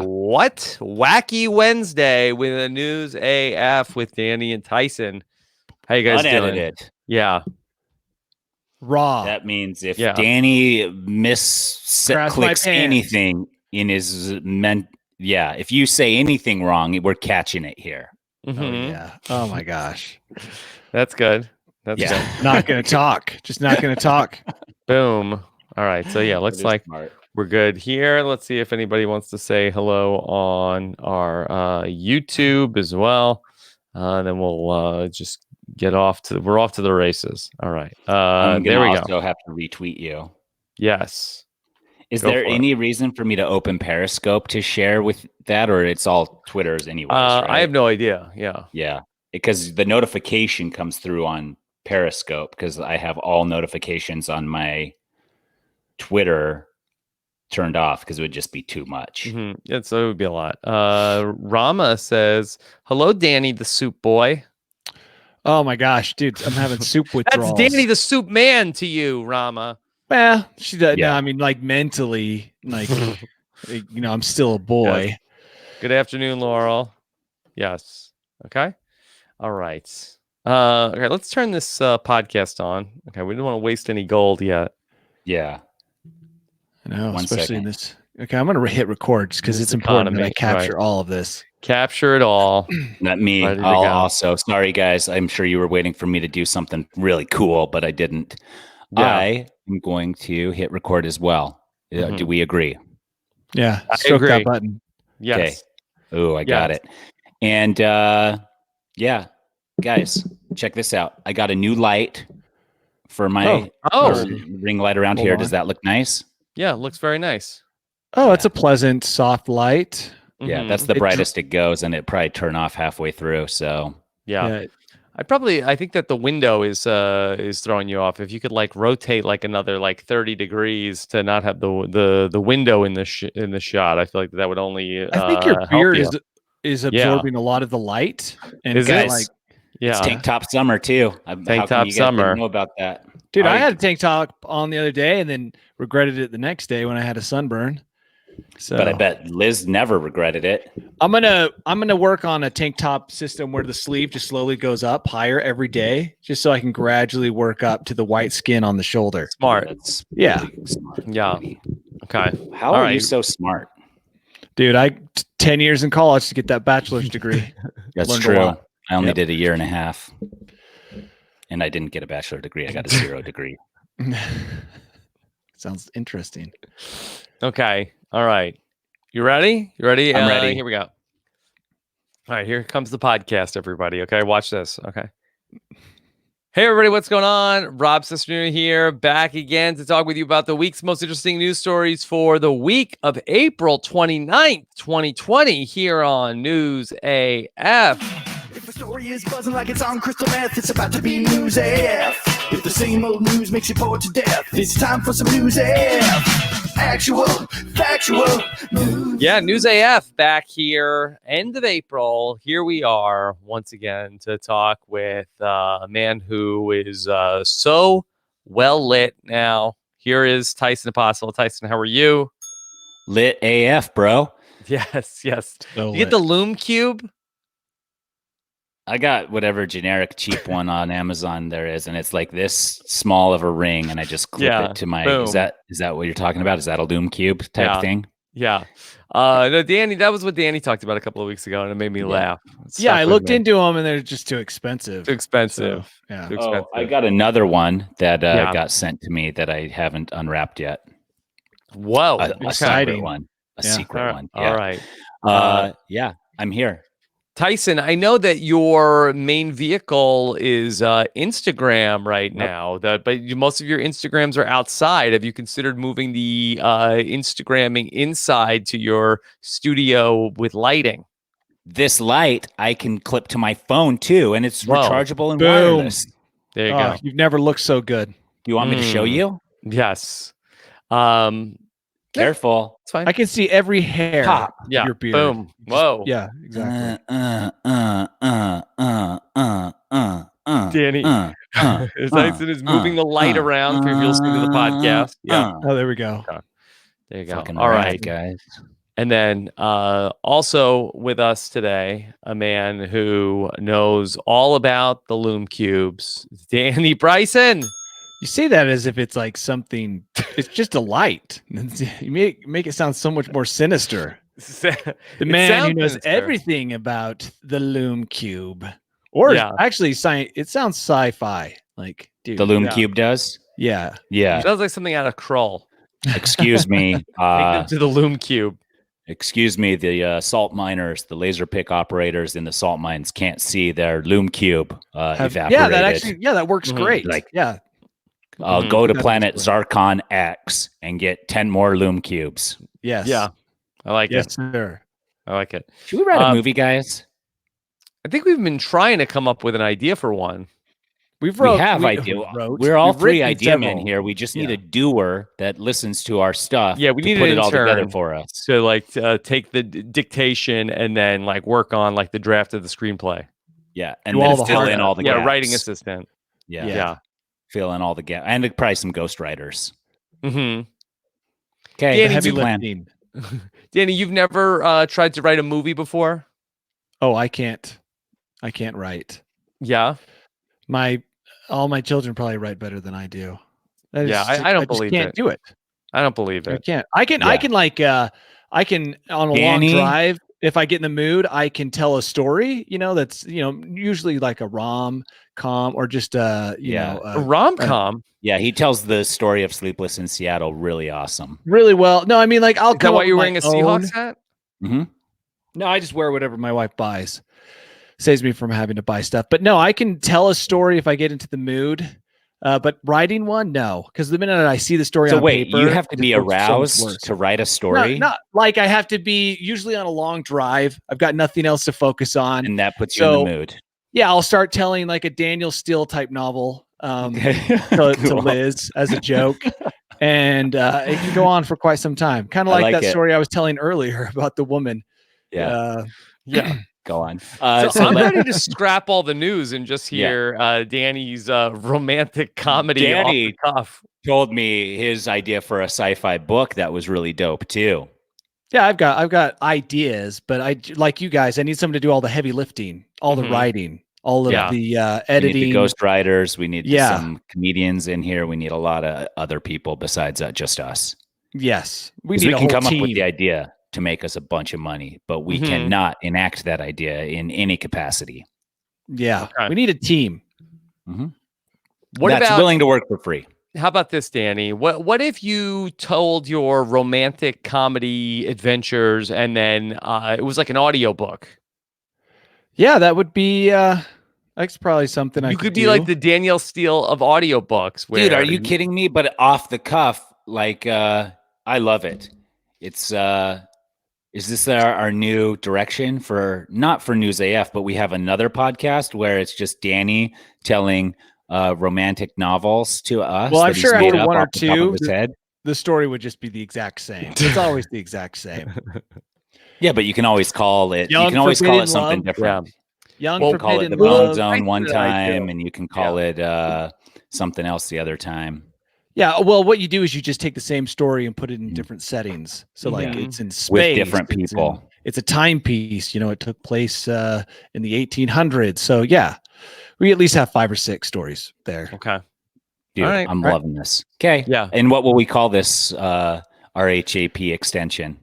What? Wacky Wednesday with a News AF with Danny and Tyson. How you guys Unedited. doing? Yeah. Raw. That means if Danny clicks anything in his if you say anything wrong, we're catching it here. Mm-hmm. Oh yeah. Oh my gosh. That's good. That's good. Not gonna talk. Just not gonna talk. Boom. All right. So yeah, looks like we're good here. Let's see if anybody wants to say hello on our YouTube as well. Then we'll just we're off to the races. All right. There we go. Also have to retweet you. Yes. Is there any reason for me to open Periscope to share with that, or it's all Twitter's anyways? Right? I have no idea. Yeah. Yeah. Because the notification comes through on Periscope because I have all notifications on my Twitter turned off because it would just be too much. Mm-hmm. Yeah, so it would be a lot. Rama says, "Hello, Danny the Soup Boy." Oh my gosh, dude, I'm having soup withdrawals. That's Danny the Soup Man to you, Rama. Well, she does. Yeah. No, I mean, like mentally, like I'm still a boy. Yes. Good afternoon, Laurel. Yes. Okay. All right. Okay, let's turn this podcast on. Okay, we don't want to waste any gold yet. Yeah. I know, especially in this. Okay, I'm going to hit record because it's important that I capture all of this. Capture it all. Not me. I'll also. Sorry, guys. I'm sure you were waiting for me to do something really cool, but I didn't. Yeah. I am going to hit record as well. Do we agree? Yeah. Stroke that button. Yes. Okay. Oh, I got it. And yeah, guys, check this out. I got a new light for my ring light around here. Does that look nice? Yeah, it looks very nice. Oh, it's a pleasant, soft light. Yeah, that's the brightest it goes, and it probably turn off halfway through. So yeah. I think that the window is throwing you off. If you could rotate another 30 degrees to not have the window in the shot, I feel like that would only. I think your beard is absorbing a lot of the light, and is it? It's tank top summer too. Tank top summer. Know about that, dude? I had a tank top on the other day, and then regretted it the next day when I had a sunburn. So, but I bet Liz never regretted it. I'm gonna work on a tank top system where the sleeve just slowly goes up higher every day, just so I can gradually work up to the white skin on the shoulder. Smart. That's smart. Yeah. Okay. How are you so smart, dude? 10 years in college to get that bachelor's degree. That's true. I only did a year and a half, and I didn't get a bachelor degree. I got a 0 degree. Sounds interesting. Okay. All right. You ready? I'm ready. Here we go. All right. Here comes the podcast, everybody. Okay. Watch this. Okay. Hey, everybody. What's going on? Rob Cesternino here, back again to talk with you about the week's most interesting news stories for the week of April 29th, 2020 here on News AF. If the story is buzzing like it's on crystal meth, it's about to be News AF. If the same old news makes you bored to death, it's time for some News AF. Actual, factual news. Yeah, News AF back here, end of April. Here we are once again to talk with a man who is so well lit now. Here is Tyson Apostle. Tyson, how are you? Lit AF, bro. Yes. So you get the Loom Cube? I got whatever generic cheap one on Amazon there is, and it's like this small of a ring, and I just clip it to my. Boom. Is that what you're talking about? Is that a Loom Cube type thing? Yeah. No, Danny, that was what Danny talked about a couple of weeks ago, and it made me laugh. I looked into them, and they're just too expensive. Too expensive. I got another one that got sent to me that I haven't unwrapped yet. Whoa! A secret one. A secret one. Yeah. All right. I'm here. Tyson, I know that your main vehicle is Instagram right now, but most of your Instagrams are outside. Have you considered moving the Instagramming inside to your studio with lighting? This light I can clip to my phone too, and it's rechargeable and wireless. There you go. You've never looked so good. Do you want me to show you? Yes. Careful. It's fine. I can see every hair. Pop. Yeah. Your beard. Boom. Whoa. Yeah, exactly. Danny. Tyson is moving the light around for you listening to the podcast. Yeah. Oh, there we go. There you go. Fucking all right, guys. And then also with us today, a man who knows all about the loom cubes, Danny Bryson. You say that as if it's like something. It's just a light. You make it sound so much more sinister. The man who knows everything about the loom cube, or actually, it sounds sci-fi. Like, dude, the loom cube does. Yeah. It sounds like something out of Krull. Excuse me. Take them to the loom cube. Excuse me. The salt miners, the laser pick operators in the salt mines can't see their loom cube evaporated. Yeah, that works great. Like, yeah. I'll go to planet Zarkon X and get 10 more loom cubes. Yes. Yeah. I like it. Yes, sir. I like it. Should we write a movie, guys? I think we've been trying to come up with an idea for one. We have idea. We're all three idea men here. We just need a doer that listens to our stuff. Yeah, we need put an it all intern together for us. to like take the dictation and then like work on like the draft of the screenplay. Yeah, and then fill in all the gaps. Writing assistant. Yeah. Fill in all the gaps, and probably some ghostwriters. Mm-hmm. Okay, heavy lifting. Danny, you've never tried to write a movie before? Oh, I can't write. Yeah. All my children probably write better than I do. I don't believe it. Can't do it. I don't believe it. I can't. I can on a long drive. If I get in the mood, I can tell a story. That's usually like a rom-com or just a rom-com. Yeah, he tells the story of Sleepless in Seattle really awesome. Really well. No, I mean like I'll. Is that why you're wearing a Seahawks hat? Mm-hmm. No, I just wear whatever my wife buys. Saves me from having to buy stuff. But no, I can tell a story if I get into the mood. But writing one, no, because the minute I see the story on paper, you have to be aroused to write a story. Not like I have to be usually on a long drive. I've got nothing else to focus on, and that puts you in the mood. Yeah, I'll start telling like a Daniel Steele type novel to Liz as a joke, and it can go on for quite some time. Kind of like that story I was telling earlier about the woman. Yeah. Go on. So I'm ready to scrap all the news and just hear Danny's romantic comedy. Danny off the cuff. Told me his idea for a sci-fi book that was really dope too. Yeah, I've got ideas, but I like you guys. I need someone to do all the heavy lifting, all the writing, all of the editing. We need the ghost writers. We need some comedians in here. We need a lot of other people besides just us. Yes, we can come up with the idea to make us a bunch of money, but we cannot enact that idea in any capacity. Yeah, we need a team. Mm-hmm. That's willing to work for free. How about this, Danny? What if you told your romantic comedy adventures and then it was like an audiobook? Yeah, that would be that's probably something I could be do. Like the Danielle Steele of audiobooks. Dude, are you kidding me? But off the cuff, like I love it. It's is this our new direction not for News AF, but we have another podcast where it's just Danny telling romantic novels to us. Well, I'm sure after one or two, the story would just be the exact same. It's always the exact same. Yeah, but you can always call it. You can always call it something different. Yeah. We'll call it the Bone Zone one time, and you can call it something else the other time. Yeah, well, what you do is you just take the same story and put it in different settings. So, like, it's in space. With different people. It's a timepiece. It took place in the 1800s. So, yeah, we at least have 5 or 6 stories there. Okay. Dude, I'm loving this. Okay. Yeah. And what will we call this RHAP extension?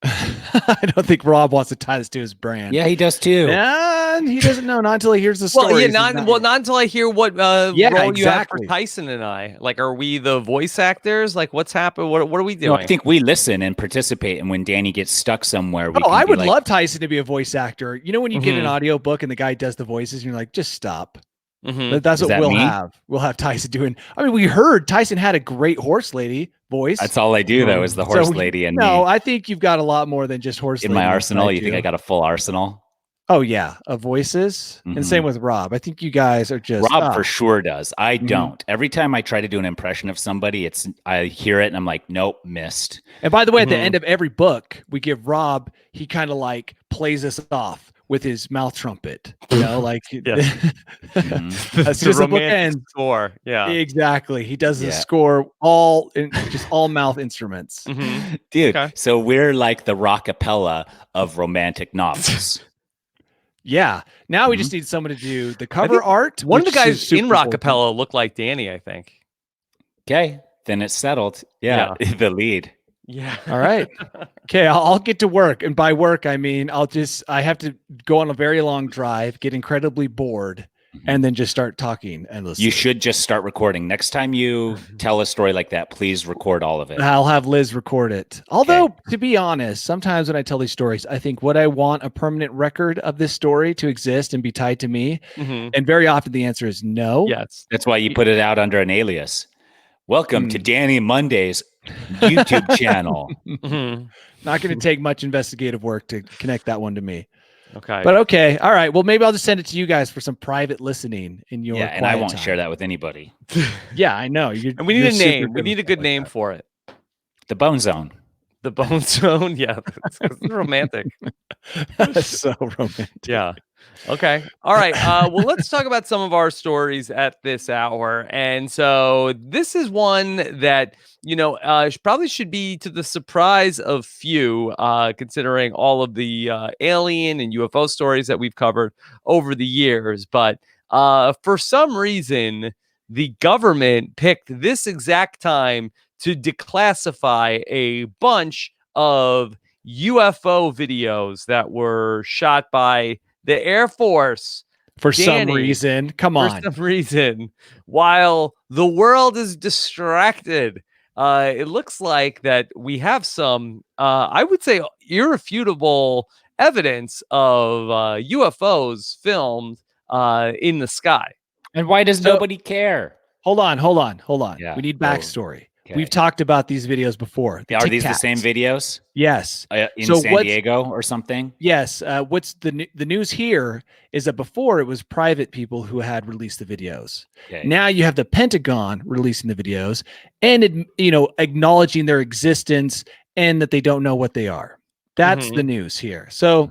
I don't think Rob wants to tie this to his brand. Yeah, he does too. And he doesn't know. Not until he hears the story. Not until I hear what role you have for Tyson and I. Like, are we the voice actors? Like, what's happened? What are we doing? No, I think we listen and participate. And when Danny gets stuck somewhere, I would love Tyson to be a voice actor. When you get an audio book and the guy does the voices, and you're like, just stop. That's what we'll have. We'll have Tyson doing. I mean, we heard Tyson had a great horse lady voice. That's all I do, though, is the horse lady. And no, I think you've got a lot more than just horse lady. In my arsenal, you think I got a full arsenal? Oh, yeah, of voices. And same with Rob. I think you guys are just... Rob for sure does. I don't. Every time I try to do an impression of somebody, I hear it and I'm like, nope, missed. And by the way, at the end of every book, we give Rob, he kind of like plays us off with his mouth trumpet, like that's just a romantic score. Yeah, exactly. He does the score just all mouth instruments. Dude, so we're like the rockapella of romantic novels. Yeah. Now we just need someone to do the cover art. One of the guys in rockapella looked like Danny, I think. Okay, then it's settled. Yeah. The lead. Yeah. All right. Okay, I'll get to work. And by work, I mean, I have to go on a very long drive, get incredibly bored, and then just start talking endlessly. You should just start recording. Next time you tell a story like that, please record all of it. I'll have Liz record it. Although, to be honest, sometimes when I tell these stories, I think, would I want a permanent record of this story to exist and be tied to me? And very often the answer is no. Yes. That's why you put it out under an alias. Welcome to Danny Monday's YouTube channel. Not going to take much investigative work to connect that one to me. Okay. But okay. All right. Well, maybe I'll just send it to you guys for some private listening in your and I won't time. share that with anybody. Yeah, I know. And we need a name. We need a good name for it. The Bone Zone. The Bone Zone. Yeah. It's romantic. That's so romantic. Yeah. Okay. All right. Well, let's talk about some of our stories at this hour. And so this is one that, probably should be to the surprise of few, considering all of the alien and UFO stories that we've covered over the years. But for some reason, the government picked this exact time to declassify a bunch of UFO videos that were shot by the Air Force for some reason. Come on. For some reason, while the world is distracted, it looks like that we have some, I would say, irrefutable evidence of UFOs filmed in the sky. And why does nobody care? Hold on. Yeah. We need backstory. Okay. We've talked about these videos before. Are these the same videos? Yes. In San Diego or something? Yes. What's the news here is that before it was private people who had released the videos. Okay. Now you have the Pentagon releasing the videos and, acknowledging their existence and that they don't know what they are. That's the news here. So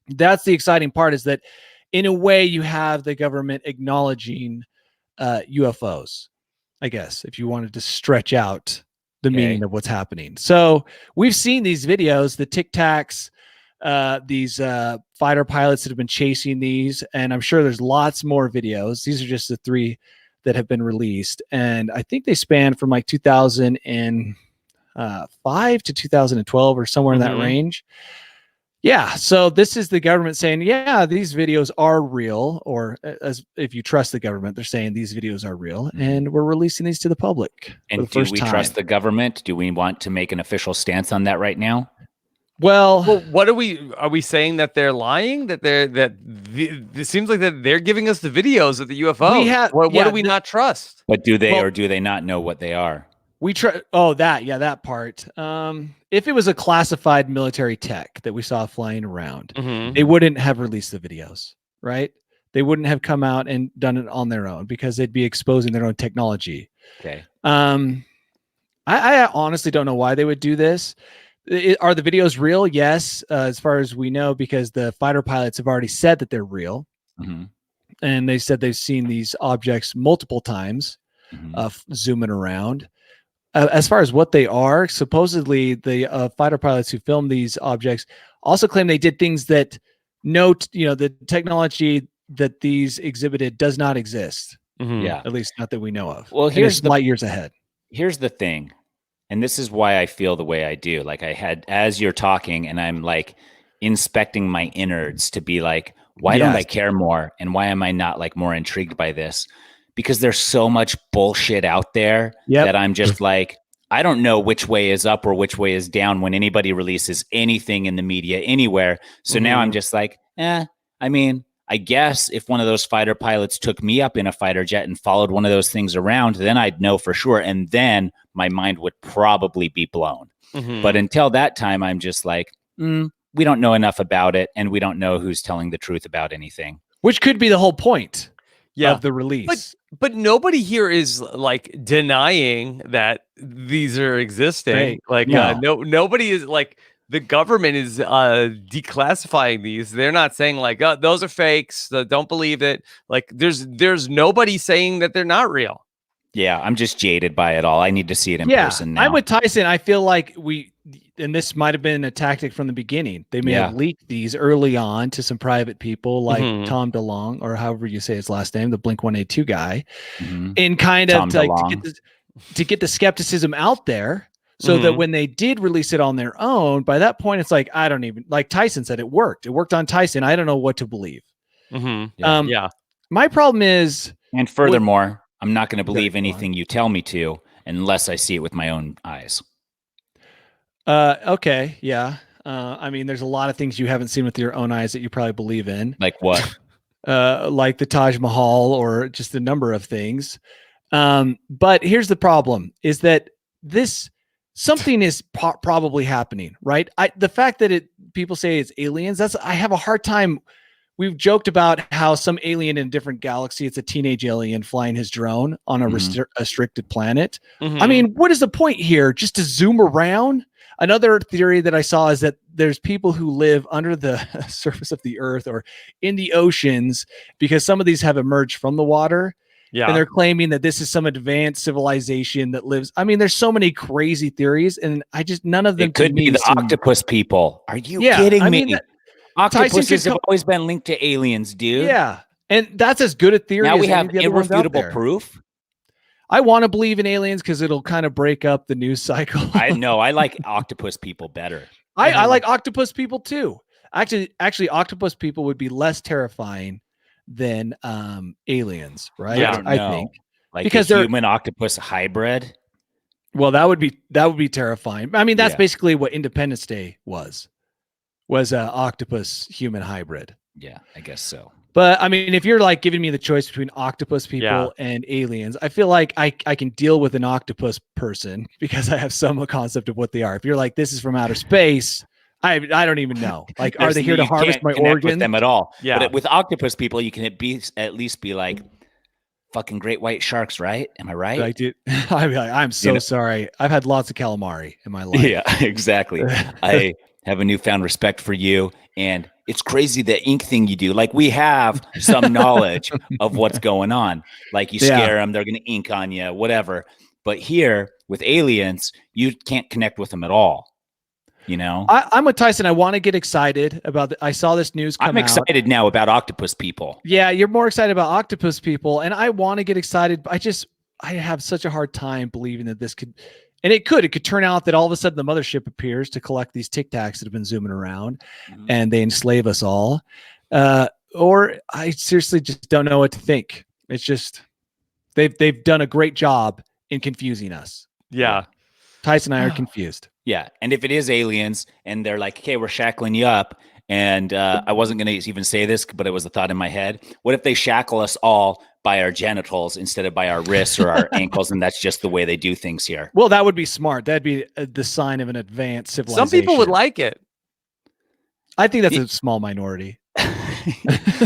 that's the exciting part, is that in a way you have the government acknowledging UFOs. I guess, if you wanted to stretch out the meaning of what's happening. So we've seen these videos, the Tic Tacs, these fighter pilots that have been chasing these, and I'm sure there's lots more videos. These are just the 3 that have been released, and I think they span from like 2005 to 2012 or somewhere in that range. Yeah, so this is the government saying, yeah, these videos are real, or as if you trust the government, they're saying these videos are real, and we're releasing these to the public. And do we trust the government? Do we want to make an official stance on that right now? Well, what are we saying that they're lying? It seems like that they're giving us the videos of the UFO. What do we not trust? But do they or do they not know what they are? We try. Oh, that part. If it was a classified military tech that we saw flying around, they wouldn't have released the videos, right? They wouldn't have come out and done it on their own because they'd be exposing their own technology. Okay. I honestly don't know why they would do this. Are the videos real? Yes, as far as we know, because the fighter pilots have already said that they're real, and they said they've seen these objects multiple times, zooming around. As far as what they are, supposedly the fighter pilots who filmed these objects also claim they did things that the technology that these exhibited does not exist. Yeah, at least not that we know of. Well, here's light years ahead. Here's the thing, and this is why I feel the way I do. Like as you're talking, and I'm like inspecting my innards to be like, why don't I care more, and why am I not like more intrigued by this? Because there's so much bullshit out there that I'm just like, I don't know which way is up or which way is down when anybody releases anything in the media anywhere. So now I'm just like, I mean, I guess if one of those fighter pilots took me up in a fighter jet and followed one of those things around, then I'd know for sure. And then my mind would probably be blown. But until that time, I'm just like, we don't know enough about it. And we don't know who's telling the truth about anything. Which could be the whole point of the release. But nobody here is like denying that these are existing. Right. Like nobody is like the government is declassifying these. They're not saying like, oh, those are fakes. Don't believe it. Like there's nobody saying that they're not real. Yeah, I'm just jaded by it all. I need to see it in person now. I'm with Tyson. I feel like and this might have been a tactic from the beginning. They may have leaked these early on to some private people like Tom DeLonge, or however you say his last name, the Blink-182 guy, and kind of to get the skepticism out there. So that when they did release it on their own, by that point, it's like, I don't even, like Tyson said, it worked. It worked on Tyson. I don't know what to believe. My problem is, and furthermore, I'm not going to believe anything you tell me to unless I see it with my own eyes. Okay. Yeah. I mean, there's a lot of things you haven't seen with your own eyes that you probably believe in. Like what? Like the Taj Mahal or just a number of things. But here's the problem is that something is probably happening, right? The fact that people say it's aliens, I have a hard time. We've joked about how some alien in a different galaxy, it's a teenage alien flying his drone on a restricted planet. I mean, what is the point here? Just to zoom around? Another theory that I saw is that there's people who live under the surface of the earth or in the oceans because some of these have emerged from the water. Yeah. And they're claiming that this is some advanced civilization that lives. I mean, there's so many crazy theories, and none of them. It could be the octopus people. Are you kidding me? Octopuses have always been linked to aliens, dude. Yeah. And that's as good a theory now as we have irrefutable proof. I want to believe in aliens because it'll kind of break up the news cycle. I know. I like octopus people better. I like octopus people too. Actually, octopus people would be less terrifying than aliens, right? Yeah, I think like because they're human octopus hybrid. Well, that would be terrifying. I mean, that's basically what Independence Day was an octopus human hybrid. Yeah, I guess so. But I mean, if you're like giving me the choice between octopus people and aliens, I feel like I can deal with an octopus person because I have some concept of what they are. If you're like, this is from outer space, I don't even know. Like, are they here to harvest my organs? With them at all? Yeah. But with octopus people, you can at least be like, fucking great white sharks, right? Am I right? I'd be like, I'm so sorry. I've had lots of calamari in my life. Yeah, exactly. I have a newfound respect for you, and it's crazy the ink thing you do. Like, we have some knowledge of what's going on. Like, you scare them, they're going to ink on you, whatever. But here with aliens, you can't connect with them at all. You know, I'm with Tyson. I want to get excited about I saw this news come out. I'm excited now about octopus people. Yeah, you're more excited about octopus people, and I want to get excited. But I have such a hard time believing that this could, and it could turn out that all of a sudden the mothership appears to collect these Tic Tacs that have been zooming around, and they enslave us all. Or I seriously just don't know what to think. It's just they've done a great job in confusing us. Yeah, Tyson and I are confused. Yeah, and if it is aliens and they're like, okay, we're shackling you up, and I wasn't going to even say this, but it was a thought in my head. What if they shackle us all by our genitals instead of by our wrists or our ankles, and that's just the way they do things here? Well, that would be smart. That'd be the sign of an advanced civilization. Some people would like it. I think that's a small minority.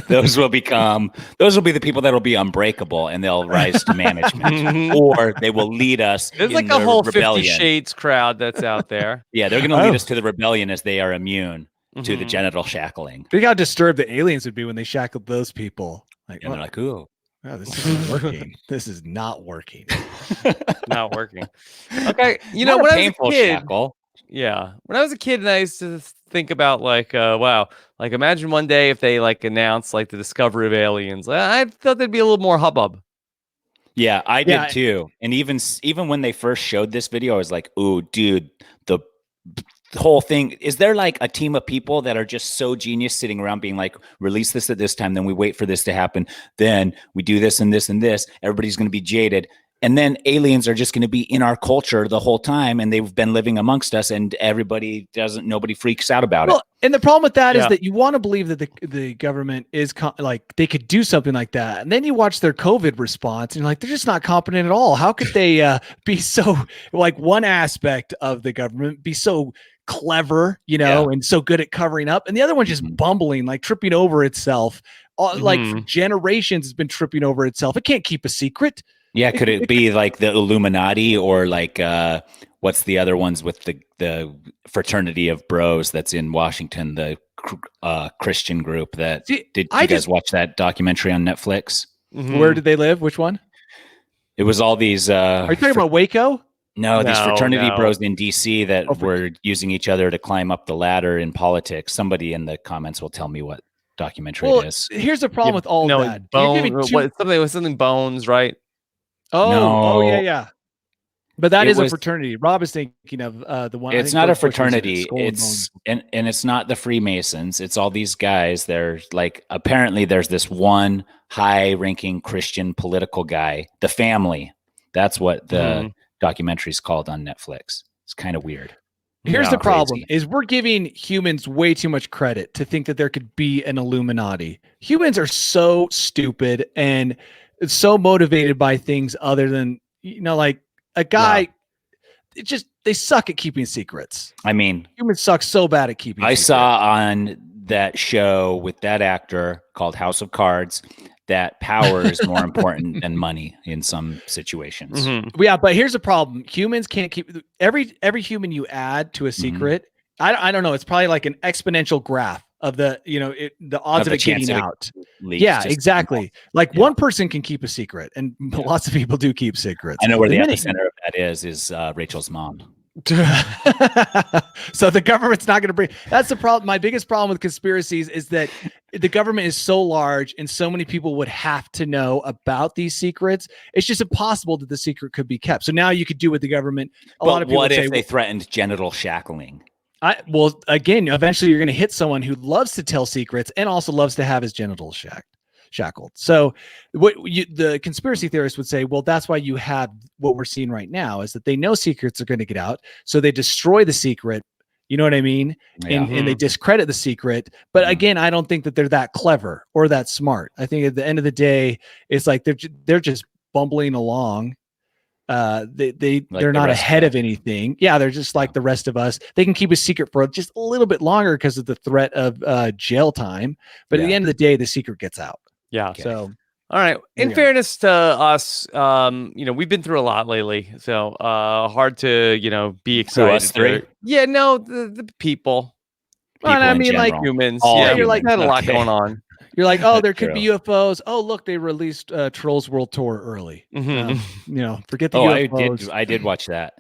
Those will be the people that will be unbreakable, and they'll rise to management, or they will lead us. There's like a whole rebellion. 50 Shades crowd that's out there. Yeah, they're going to lead us to the rebellion as they are immune to the genital shackling. Think how disturbed the aliens would be when they shackled those people. Like, and they're like, "Ooh, oh, this isn't working. This is not working. Not working." Okay, you know, when I was a kid, shackle. Yeah, when I was a kid, and I used to think about like, wow, like imagine one day if they like announced like the discovery of aliens. I thought there'd be a little more hubbub. Yeah, I did too. And even when they first showed this video, I was like, "Ooh, dude, the whole thing." Is there like a team of people that are just so genius sitting around being like, release this at this time, then we wait for this to happen, then we do this and this and this. Everybody's going to be jaded. And then aliens are just going to be in our culture the whole time, and they've been living amongst us, and nobody freaks out about it. And the problem with that is that you want to believe that the government is like they could do something like that. And then you watch their COVID response and you're like, they're just not competent at all. How could they be so, like, one aspect of the government be so clever, and so good at covering up, and the other one just bumbling, like tripping over itself, like for generations has been tripping over itself. It can't keep a secret. Yeah, could it be like the Illuminati or like what's the other ones with the fraternity of bros that's in Washington, the Christian group that did you guys watch that documentary on Netflix? Where did they live? Which one? It was all these Are you talking about Waco? No, these fraternity bros in DC that were using each other to climb up the ladder in politics. Somebody in the comments will tell me what documentary it is. Here's the problem with all that. Something Bones, right? Oh, yeah. But that is a fraternity. Rob is thinking of the one. It's not a fraternity. It's and it's not the Freemasons. It's all these guys. They're like, apparently there's this one high-ranking Christian political guy, the family. That's what the documentary is called on Netflix. It's kind of weird. Here's the problem: is we're giving humans way too much credit to think that there could be an Illuminati. Humans are so stupid and so motivated by things other than, like a guy. They suck at keeping secrets. I mean, humans suck so bad at keeping secrets. I saw on that show with that actor called House of Cards that power is more important than money in some situations. Yeah, but here's the problem: humans can't keep every human you add to a secret. I don't know. It's probably like an exponential graph of the the odds of it getting out. Yeah, exactly. Like one person can keep a secret, and lots of people do keep secrets. I know where the epicenter of that is Rachel's mom. So the government's not going to bring. That's the problem. My biggest problem with conspiracies is that the government is so large and so many people would have to know about these secrets. It's just impossible that the secret could be kept. So now you could do with the government. A lot of people what say, if they threatened genital shackling? Well, again, eventually you're going to hit someone who loves to tell secrets and also loves to have his genitals shackled. So the conspiracy theorists would say, well, that's why you have what we're seeing right now is that they know secrets are going to get out. So they destroy the secret. You know what I mean? Yeah. And they discredit the secret. But again, I don't think that they're that clever or that smart. I think at the end of the day, it's like they're just bumbling along. They're not ahead of anything. Yeah, they're just like the rest of us. They can keep a secret for just a little bit longer because of the threat of jail time. But at the end of the day, the secret gets out. Yeah. Okay. So, all right. In fairness to us, we've been through a lot lately, so hard to be excited. Us three? Yeah, no, the people. Well, I mean, like humans. You're like had a lot going on. You're like, oh, there could be UFOs. Oh, look, they released Trolls World Tour early. Forget the UFOs. I did watch that.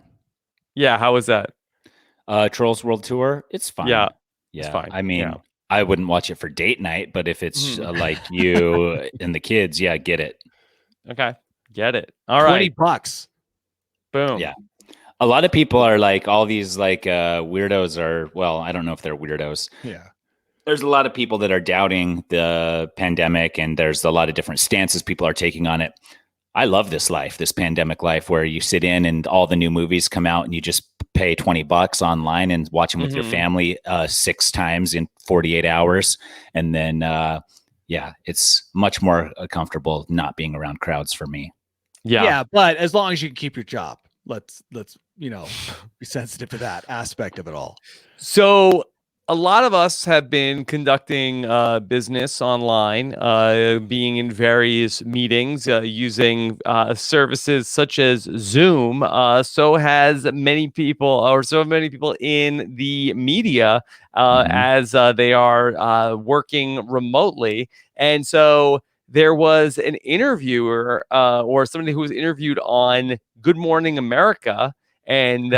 Yeah, how was that? Trolls World Tour. It's fine. Yeah, it's fine. I mean, I wouldn't watch it for date night, but if it's like you and the kids, get it. Okay, get it. All right, $20. Boom. Yeah. A lot of people are like, all these like weirdos are. Well, I don't know if they're weirdos. Yeah. There's a lot of people that are doubting the pandemic, and there's a lot of different stances people are taking on it. I love this life, this pandemic life, where you sit in and all the new movies come out and you just pay $20 online and watch them with your family 6 times in 48 hours. And then, it's much more comfortable not being around crowds for me. Yeah. But as long as you can keep your job, let's be sensitive to that aspect of it all. So a lot of us have been conducting business online, being in various meetings, using services such as Zoom. So has many people in the media as they are working remotely. And so there was an interviewer or somebody who was interviewed on Good Morning America. And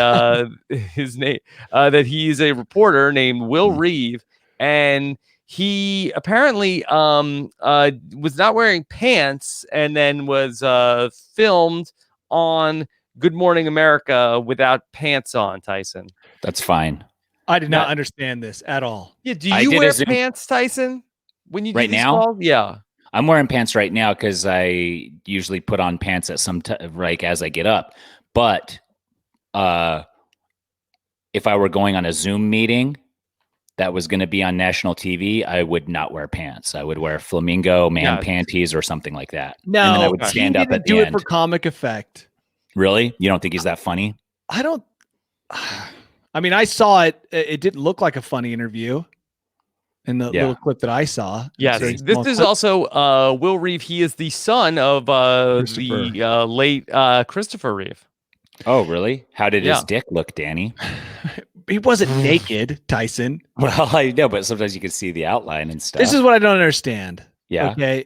his name that he's a reporter named Will Reeve, and he apparently was not wearing pants, and then was filmed on Good Morning America without pants on. Tyson, that's fine. I did not understand this at all. Yeah, do you wear pants, Tyson? When you do right these now? calls? Yeah, I'm wearing pants right now because I usually put on pants at some like as I get up, but. If I were going on a Zoom meeting that was going to be on national TV, I would not wear pants. I would wear flamingo panties or something like that. No, and then I would stand up at the end. Do it for comic effect. Really? You don't think he's that funny? I don't. I mean, I saw it. It didn't look like a funny interview. in the little clip that I saw. Yes, this is also Will Reeve. He is the son of the late Christopher Reeve. Oh, really? How did his dick look, Danny? He wasn't naked, Tyson. Well, I know, but sometimes you can see the outline and stuff. This is what I don't understand. Yeah. Okay.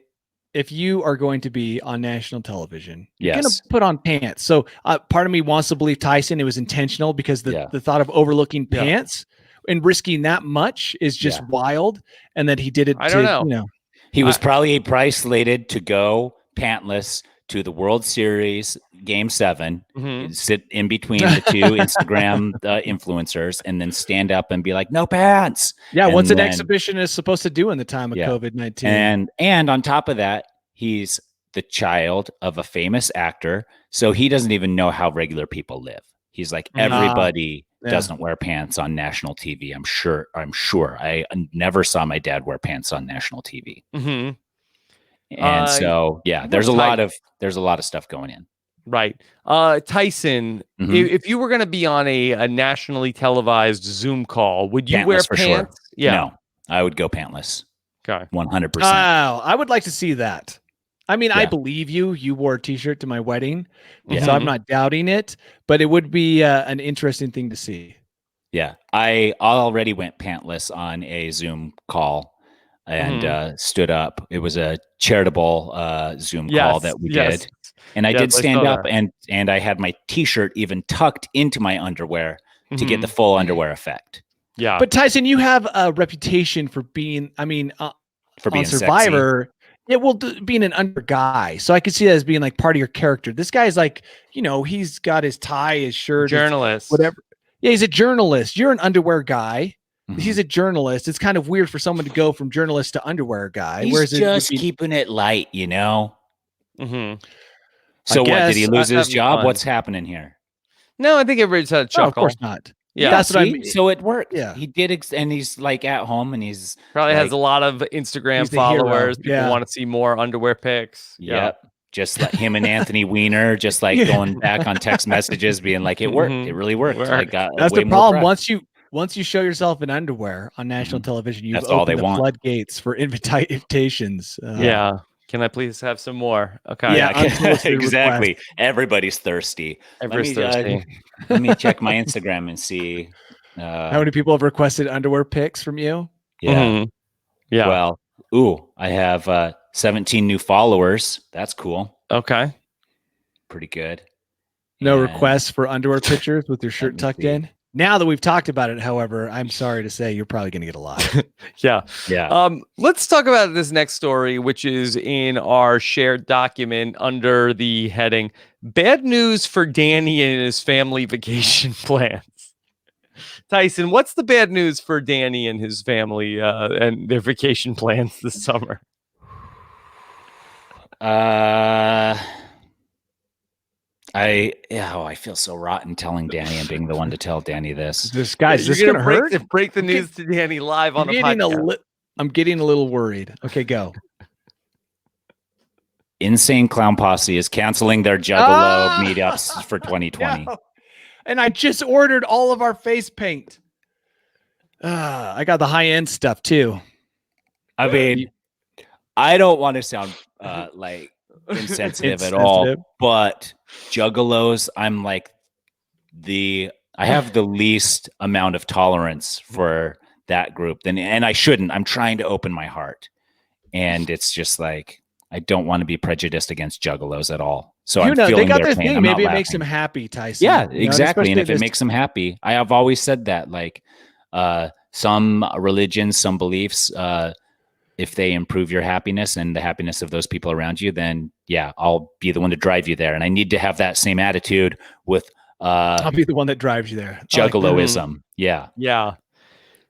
If you are going to be on national television, you're going Yes. to put on pants. So part of me wants to believe Tyson, it was intentional because the thought of overlooking pants and risking that much is just wild. And that he did it. I don't know. He was probably slated to go pantless to the World Series Game 7, sit in between the two Instagram influencers, and then stand up and be like, "No pants." Yeah, what's an exhibition is supposed to do in the time of COVID-19? And on top of that, he's the child of a famous actor, so he doesn't even know how regular people live. He's like, everybody doesn't wear pants on national TV. I'm sure. I never saw my dad wear pants on national TV. And so, there's a lot of stuff going in. Right. Tyson, if you were going to be on a nationally televised Zoom call, would you wear pants? Sure. Yeah. No, I would go pantless. Okay. 100%. Wow. I would like to see that. I mean, I believe you. You wore a t-shirt to my wedding, so I'm not doubting it, but it would be an interesting thing to see. Yeah. I already went pantless on a Zoom call and stood up. It was a charitable Zoom call that we did. And I did stand up and I had my t-shirt even tucked into my underwear to get the full underwear effect. Yeah. But Tyson, you have a reputation for being, for being Survivor, being an under guy. So I could see that as being like part of your character. This guy's like, he's got his tie, his shirt, journalist, whatever. Yeah, he's a journalist. You're an underwear guy. He's a journalist. It's kind of weird for someone to go from journalist to underwear guy. He's just keeping it light, So what? Did he lose his job? What's happening here? No, I think everybody's had a chuckle. No, of course not. Yeah, that's what I mean. So it worked. Yeah, he did, and he's like at home, and he's probably has a lot of Instagram followers. People want to see more underwear pics. Yep. Just like him and Anthony Weiner, just like going back on text messages, being like, "It worked. It really worked." That's the problem. Once you show yourself in underwear on national television, you've opened the floodgates for invitations. Yeah. Can I please have some more? Okay. Yeah, exactly. Request. Everybody's thirsty. Everybody's thirsty. Let me check my Instagram and see. How many people have requested underwear pics from you? Yeah. Yeah. Well, I have 17 new followers. That's cool. Okay. Pretty good. No requests for underwear pictures with your shirt tucked in? Now that we've talked about it, however, I'm sorry to say you're probably going to get a lot. Yeah. Let's talk about this next story, which is in our shared document under the heading "Bad News for Danny and His Family Vacation Plans." Tyson, what's the bad news for Danny and his family and their vacation plans this summer? I feel so rotten telling Danny and being the one to tell Danny this. This gonna hurt? Break the news to Danny live on the podcast. I'm getting a little worried. Okay, go. Insane Clown Posse is canceling their Juggalo meetups for 2020. No. And I just ordered all of our face paint. I got the high end stuff too. I mean, I don't want to sound like insensitive at all, but Juggalos, I'm like I have the least amount of tolerance for that group. And I shouldn't. I'm trying to open my heart, and it's just like I don't want to be prejudiced against Juggalos at all. So I'm feeling they got their this pain. thing. Maybe it makes them happy, Tyson. Yeah, exactly. And if it makes them happy, I have always said that. Like some religions, some beliefs, if they improve your happiness and the happiness of those people around you, then I'll be the one to drive you there. And I need to have that same attitude with I'll be the one that drives you there. Juggaloism. Yeah.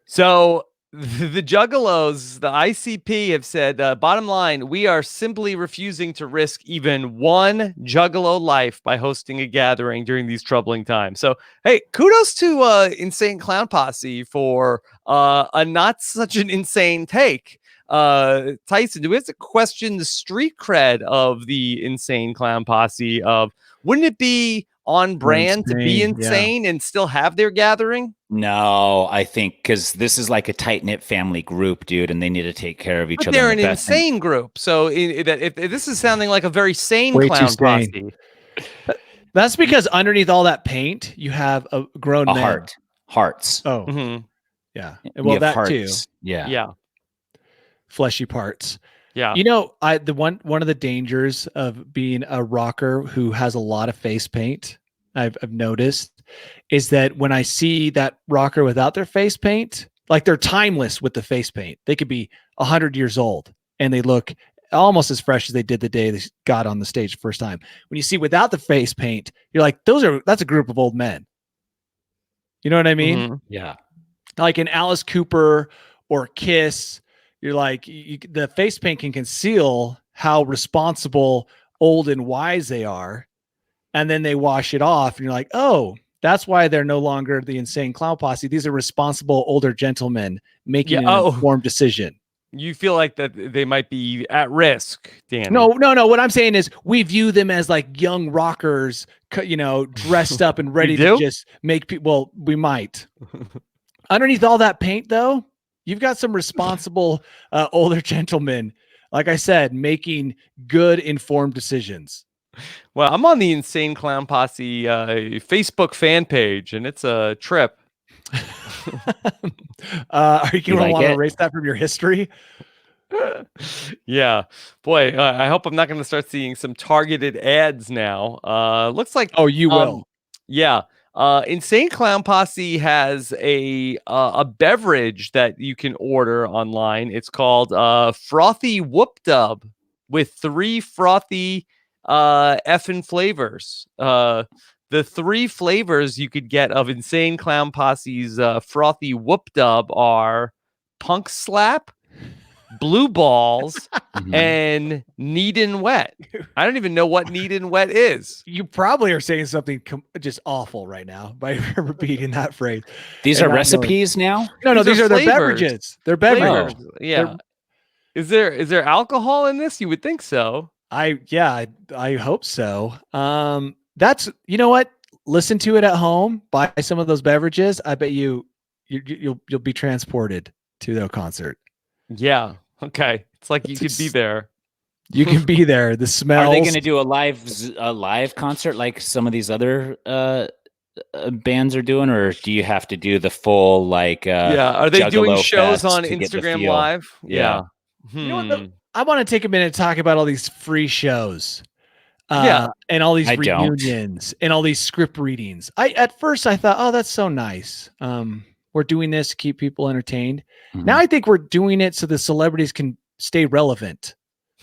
So the Juggalos, the ICP have said, bottom line, we are simply refusing to risk even one Juggalo life by hosting a gathering during these troubling times. So, hey, kudos to Insane Clown Posse for a not such an insane take. Tyson, do we have to question the street cred of the Insane Clown Posse? Wouldn't it be on brand to be insane and still have their gathering? No, I think because this is like a tight-knit family group, dude, and they need to take care of each other. They're an insane group. So if this is sounding like a very sane clown posse. That's because underneath all that paint, you have a grown man. Hearts. Oh, yeah. Well, that hearts. Too. Yeah. Fleshy parts. Yeah. You know, one of the dangers of being a rocker who has a lot of face paint, I've noticed, is that when I see that rocker without their face paint, like they're timeless with the face paint. They could be 100 years old and they look almost as fresh as they did the day they got on the stage the first time. When you see without the face paint, you're like, that's a group of old men. You know what I mean? Mm-hmm. Yeah. Like in Alice Cooper or Kiss, you're like, the face paint can conceal how responsible, old, and wise they are. And then they wash it off. And you're like, oh, that's why they're no longer the insane clown posse. These are responsible older gentlemen making an informed decision. You feel like that they might be at risk, Danny. No. What I'm saying is we view them as like young rockers, dressed up and ready to just make people. Well, we might. Underneath all that paint, though, you've got some responsible older gentlemen, like I said, making good, informed decisions. Well, I'm on the Insane Clown Posse Facebook fan page, and it's a trip. Are you going to want to erase that from your history? Yeah. Boy, I hope I'm not going to start seeing some targeted ads now. Looks like... Oh, you will. Yeah. Insane Clown Posse has a beverage that you can order online. It's called Frothy Whoop Dub with 3 frothy effing flavors. The 3 flavors you could get of Insane Clown Posse's Frothy Whoop Dub are Punk Slap, Blue Balls, and Knead and Wet. I don't even know what Knead and Wet is. You probably are saying something just awful right now by repeating that phrase. These are recipes now? No, these are their beverages. They're beverages. Oh, yeah. Is there alcohol in this? You would think so. I hope so. That's, you know what? Listen to it at home. Buy some of those beverages. I bet you'll be transported to their concert. Yeah. Okay. It's like you could be there. You can be there. The smells. Are they going to do a live concert like some of these other bands are doing, or do you have to do the full Are they doing shows on Instagram Live? Yeah. You know what, I want to take a minute to talk about all these free shows. And all these reunions and all these script readings. At first I thought, oh, that's so nice. We're doing this to keep people entertained. Now I think we're doing it so the celebrities can stay relevant.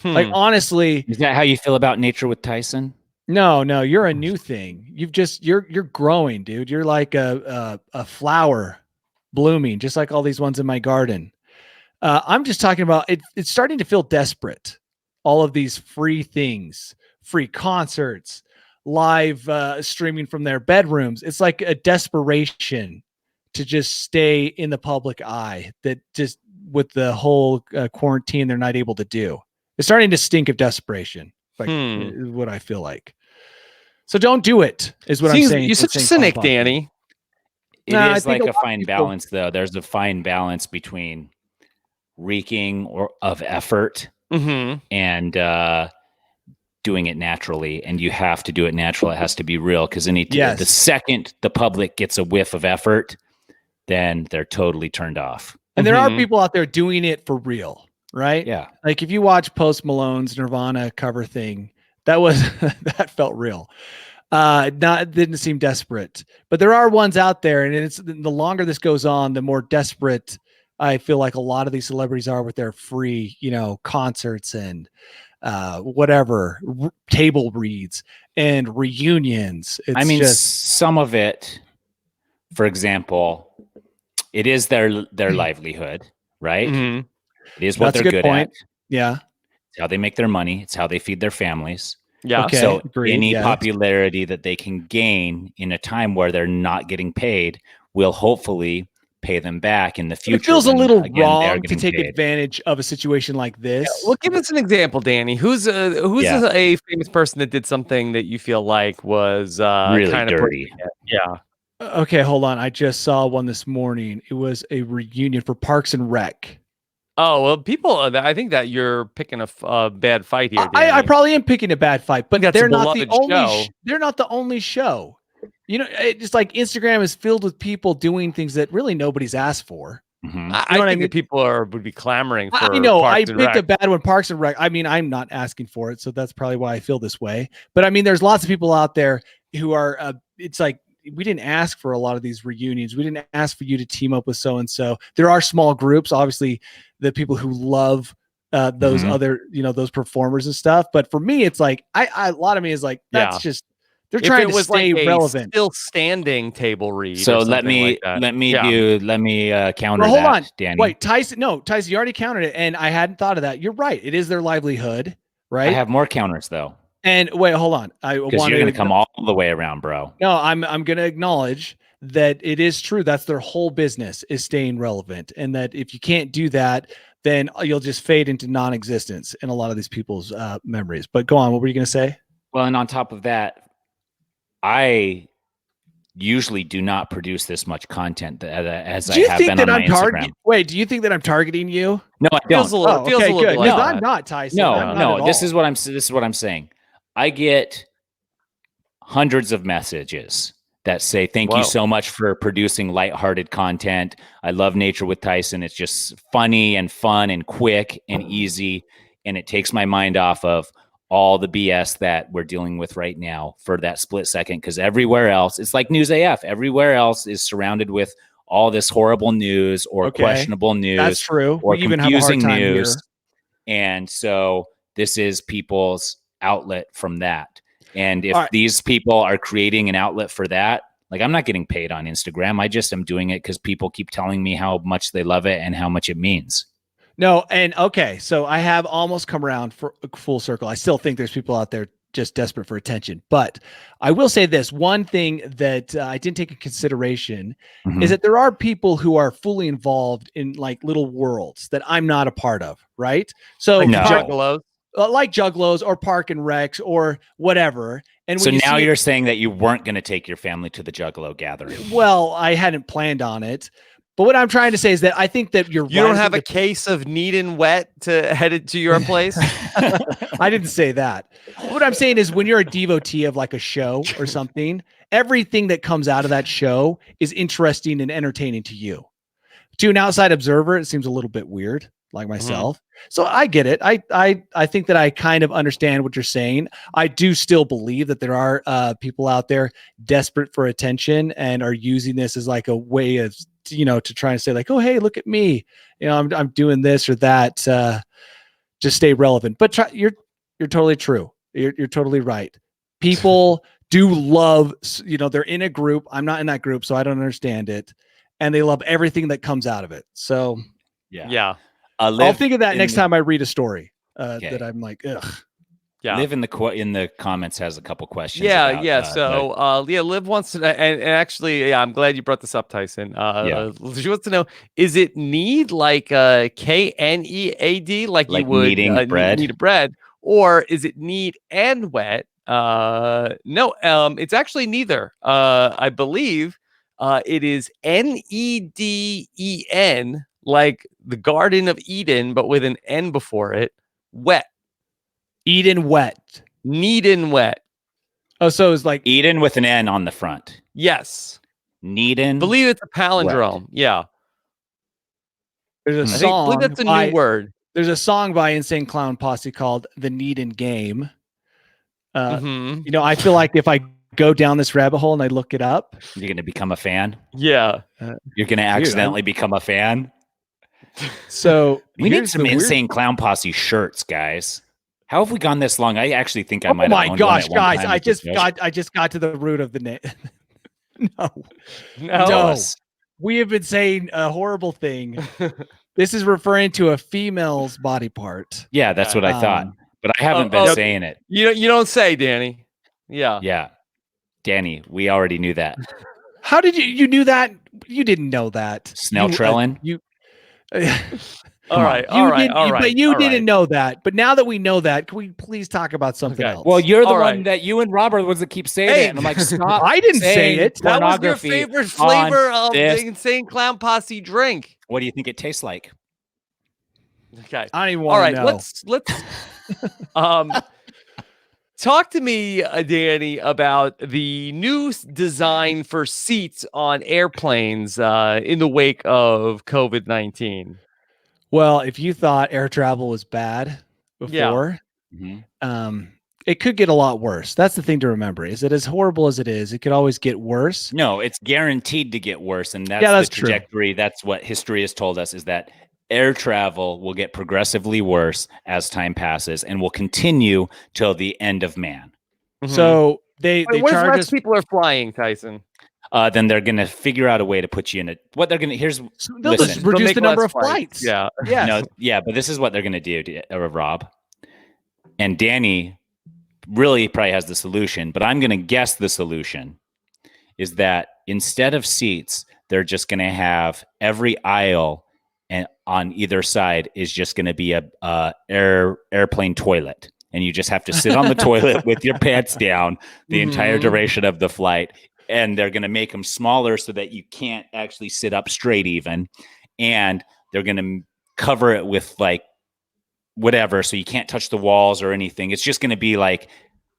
Like, honestly, is that how you feel about Nature with Tyson? No, you're a new thing. You're growing, dude. You're like a flower blooming, just like all these ones in my garden. I'm just talking about it. It's starting to feel desperate. All of these free things. Free concerts, live streaming from their bedrooms. It's like a desperation to just stay in the public eye that just with the whole quarantine, they're not able to do. It's starting to stink of desperation. Is what I feel like. So don't do it is what I'm saying. You're such a cynic, Danny. It is like a fine balance, though. There's a fine balance between reeking of effort and doing it naturally, and you have to do it natural. It has to be real, because the second the public gets a whiff of effort, then they're totally turned off. And there are people out there doing it for real, right? Yeah. Like if you watch Post Malone's Nirvana cover thing, that felt real. Didn't seem desperate, but there are ones out there, and it's the longer this goes on, the more desperate I feel like a lot of these celebrities are with their free, concerts and whatever table reads and reunions. Some of it, for example, it is their livelihood, right? It is what they're good at. Yeah. It's how they make their money. It's how they feed their families. Yeah. Okay. So any popularity that they can gain in a time where they're not getting paid will hopefully pay them back in the future. It feels a little wrong to take advantage of a situation like this. Yeah, well, give us an example, Danny. Who's a famous person that did something that you feel like was really kind of dirty? Yeah. Okay, hold on. I just saw one this morning. It was a reunion for Parks and Rec. Oh, well, people, I think that you're picking a bad fight here, Danny. I probably am picking a bad fight, but they're not the only they're not the only show. You know, it's like Instagram is filled with people doing things that really nobody's asked for. Mm-hmm. I think that people would be clamoring for. I know. I picked a bad one, Parks and Rec. I mean, I'm not asking for it, so that's probably why I feel this way. But I mean, there's lots of people out there who are. It's like we didn't ask for a lot of these reunions. We didn't ask for you to team up with so and so. There are small groups, obviously, the people who love those other, those performers and stuff. But for me, it's like a lot of me is like that's just. They're trying to stay relevant. Still standing table read. So let me counter hold that, on. Danny. Wait, Tyson, you already countered it, and I hadn't thought of that. You're right. It is their livelihood, right? I have more counters though. And wait, hold on. Because you're going to come all the way around, bro. No, I'm going to acknowledge that it is true. That's their whole business is staying relevant, and that if you can't do that, then you'll just fade into non-existence in a lot of these people's memories. But go on. What were you going to say? Well, and on top of that, I usually do not produce this much content as I have been on my Instagram. Wait, do you think that I'm targeting you? No, I don't. Feels a little good. like I'm not, Tyson. No. This is what I'm saying. I get hundreds of messages that say, "Thank you so much for producing lighthearted content. I love Nature with Tyson. It's just funny and fun and quick and easy, and it takes my mind off of all the BS that we're dealing with right now for that split second." Because everywhere else, it's like News AF. Everywhere else is surrounded with all this horrible news or questionable news. That's true. Or we even confusing have a hard time news. Here. And so this is people's outlet from that. And if these people are creating an outlet for that, like I'm not getting paid on Instagram. I just am doing it because people keep telling me how much they love it and how much it means. No, and okay, so I have almost come around for a full circle. I still think there's people out there just desperate for attention, but I will say this one thing that I didn't take into consideration is that there are people who are fully involved in like little worlds that I'm not a part of, right? So like Juggalos or Park and Recs or whatever. And so now you're saying that you weren't going to take your family to the Juggalo gathering. Well, I hadn't planned on it. But what I'm trying to say is that I think that you don't have a case of Neat and Wet to head it to your place. I didn't say that. What I'm saying is when you're a devotee of like a show or something, everything that comes out of that show is interesting and entertaining to you. To an outside observer, it seems a little bit weird, like myself. So I get it. I think that I kind of understand what you're saying. I do still believe that there are people out there desperate for attention and are using this as like a way of to try and say like, oh, hey, look at me. I'm doing this or that to stay relevant. But you're totally true. You're totally right. People do love, they're in a group. I'm not in that group, so I don't understand it. And they love everything that comes out of it. So yeah. I'll think of that next time I read a story that I'm like, ugh. Yeah. Liv in the comments has a couple questions. Liv wants to, and actually, I'm glad you brought this up, Tyson. She wants to know: is it need like KNEAD, like you would kneading bread? Knead bread, or is it need and wet? No, it's actually neither. I believe it is NEDEN, like the Garden of Eden, but with an N before it. Wet. Eden wet. Need and wet. Oh, so it's like Eden with an N on the front. Yes. Needin. Believe it's a palindrome. Wet. Yeah. There's a song. I believe that's a new word. There's a song by Insane Clown Posse called "The Needin' Game." I feel like if I go down this rabbit hole and I look it up, you're going to become a fan. Yeah. You're going to accidentally become a fan. So we need some Insane Clown Posse shirts, guys. How have we gone this long? I actually think I might have. Oh my gosh, guys! I just got to the root of the name. No. We have been saying a horrible thing. This is referring to a female's body part. Yeah, that's what I thought, but I haven't been saying it. You don't say, Danny. Yeah. Danny, we already knew that. How did you knew that? You didn't know that. Snell-Trellin? All right. But you didn't know that. But now that we know that, can we please talk about something else? Well, you're the one that you and Robert was that keep saying it. And I'm like, stop. I didn't say it. That was your favorite flavor of the Insane Clown Posse drink. What do you think it tastes like? Okay. I don't even want to know. Let's talk to me, Danny, about the new design for seats on airplanes in the wake of COVID-19. Well, if you thought air travel was bad before, it could get a lot worse. That's the thing to remember, is that as horrible as it is, it could always get worse. No, it's guaranteed to get worse. And that's the trajectory. True. That's what history has told us, is that air travel will get progressively worse as time passes and will continue till the end of man. Mm-hmm. So they what if less people are flying, Tyson? Then they're going to figure out a way to put you in they'll just reduce the number of flights. Yeah. But this is what they're going to do, Rob. And Danny really probably has the solution, but I'm going to guess the solution is that instead of seats, they're just going to have every aisle and on either side is just going to be a airplane toilet. And you just have to sit on the toilet with your pants down the entire duration of the flight. And they're going to make them smaller so that you can't actually sit up straight even. And they're going to cover it with like whatever, so you can't touch the walls or anything. It's just going to be like